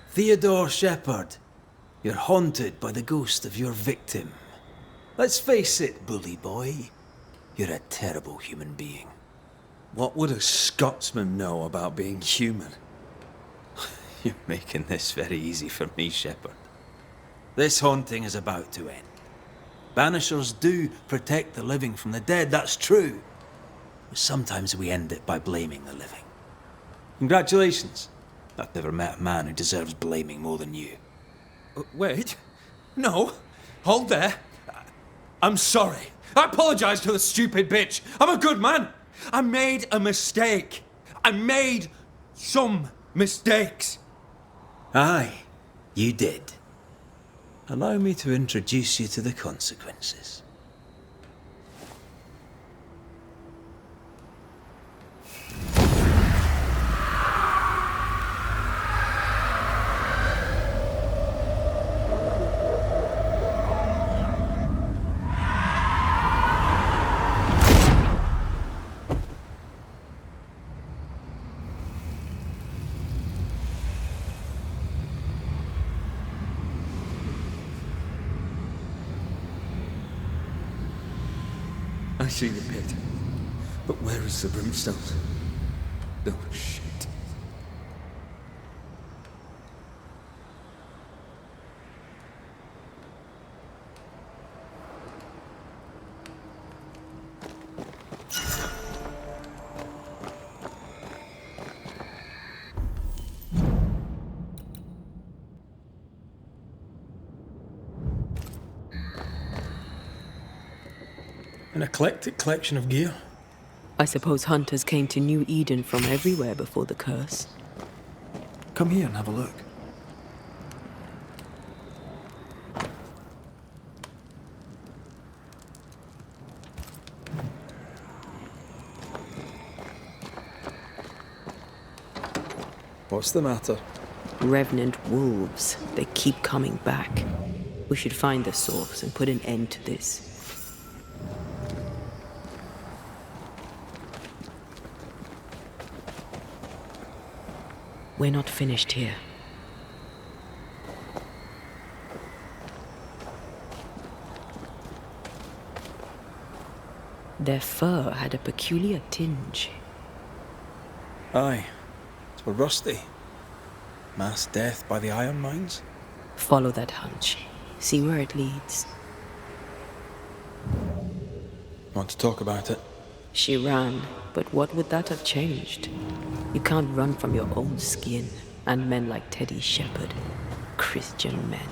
Speaker 2: Theodore Shepherd, you're haunted by the ghost of your victim. Let's face it, bully boy. You're a terrible human being.
Speaker 7: What would a Scotsman know about being human?
Speaker 2: You're making this very easy for me, Shepherd. This haunting is about to end. Banishers do protect the living from the dead, that's true. But sometimes we end it by blaming the living. Congratulations. I've never met a man who deserves blaming more than you.
Speaker 7: Wait. No. Hold there. I'm sorry. I apologize to the stupid bitch. I'm a good man. I made a mistake. I made some mistakes.
Speaker 2: Aye, you did. Allow me to introduce you to the consequences.
Speaker 7: I see the pit. But where is the brimstone? Oh, shit.
Speaker 2: An eclectic collection of gear.
Speaker 3: I suppose hunters came to New Eden from everywhere before the curse.
Speaker 2: Come here and have a look. What's the matter?
Speaker 3: Revenant wolves. They keep coming back. We should find the source and put an end to this. We're not finished here. Their fur had a peculiar tinge.
Speaker 2: Aye, it's rusty. Mass death by the iron mines?
Speaker 3: Follow that hunch. See where it leads.
Speaker 2: Want to talk about it?
Speaker 3: She ran, but what would that have changed? You can't run from your own skin, and men like Teddy Shepherd. Christian men,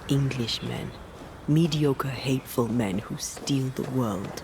Speaker 3: English men, mediocre, hateful men who steal the world.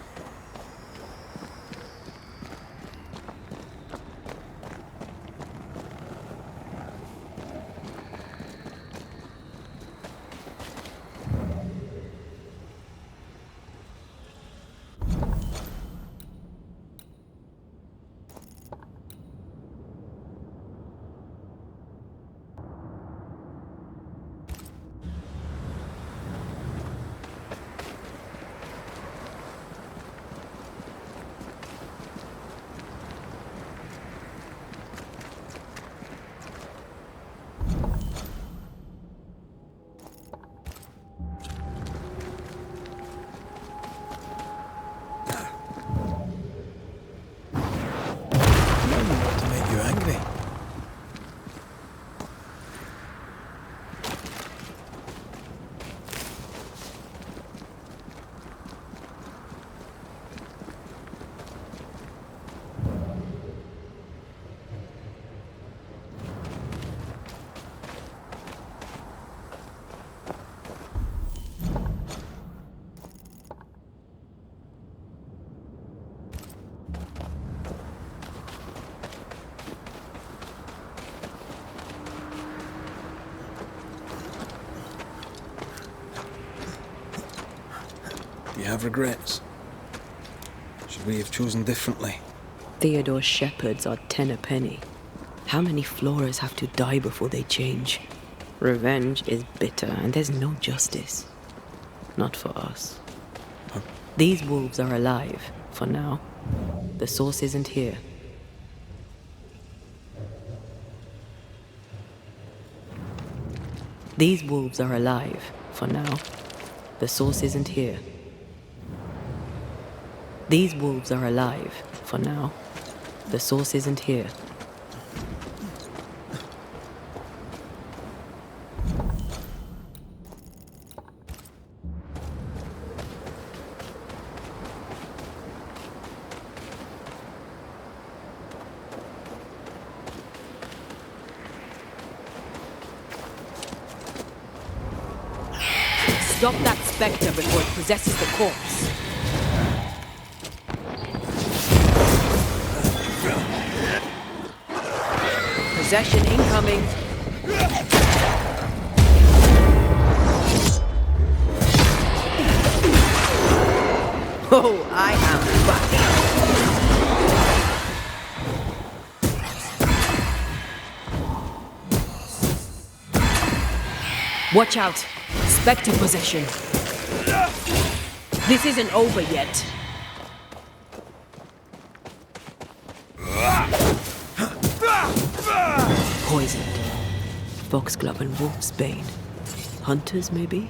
Speaker 2: have regrets? Should we have chosen differently?
Speaker 3: Theodore's shepherds are 10 a penny. How many Floras have to die before they change? Revenge is bitter, and there's no justice. Not for us. These wolves are alive, for now. The source isn't here. These wolves are alive, for now. The source isn't here. These wolves are alive, for now. The source isn't here. Stop that spectre before it possesses the corpse. Possession incoming. Oh, I am back. Watch out. Spectre possession. This isn't over yet. Poisoned. Foxglove and wolfsbane. Hunters, maybe?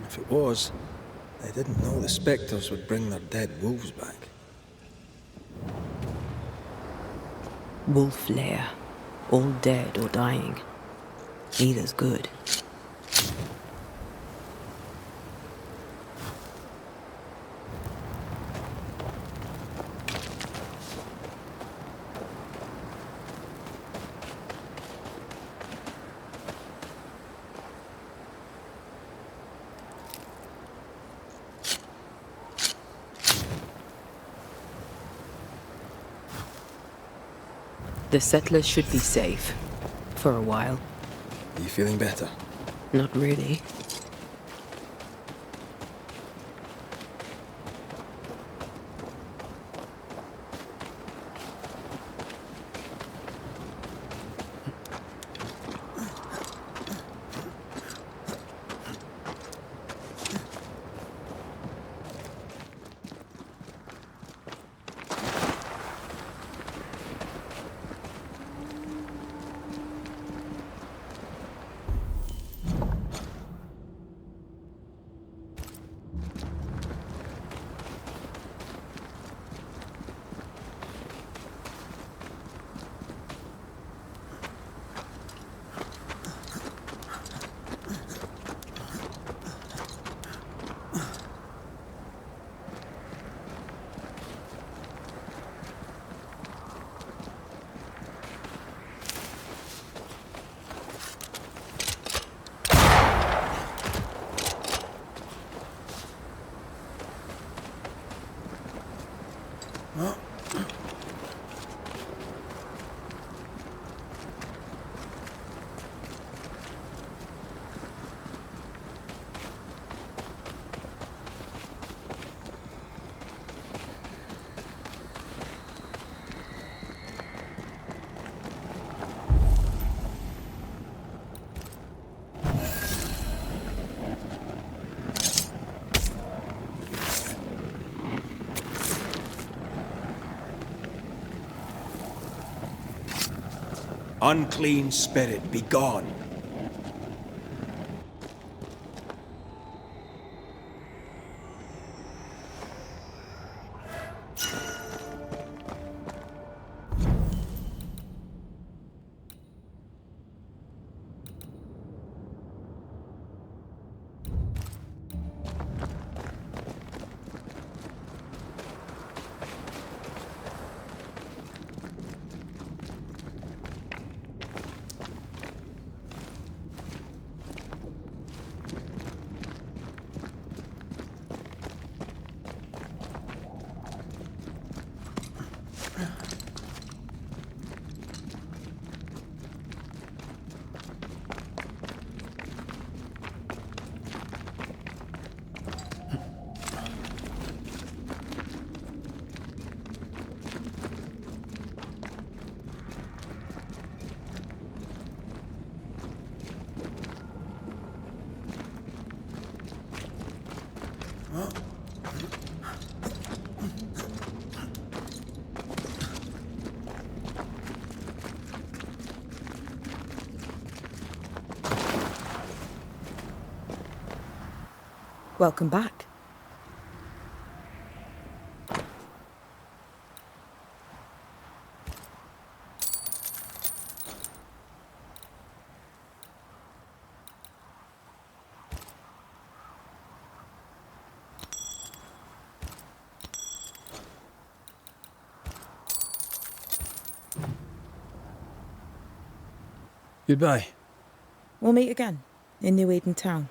Speaker 2: If it was, they didn't know the spectres would bring their dead wolves back.
Speaker 3: Wolf lair. All dead or dying. Either's good. The settlers should be safe. For a while.
Speaker 2: Are you feeling better?
Speaker 3: Not really.
Speaker 2: Unclean spirit, be gone.
Speaker 11: Welcome back.
Speaker 2: Goodbye.
Speaker 11: We'll meet again in New Eden Town.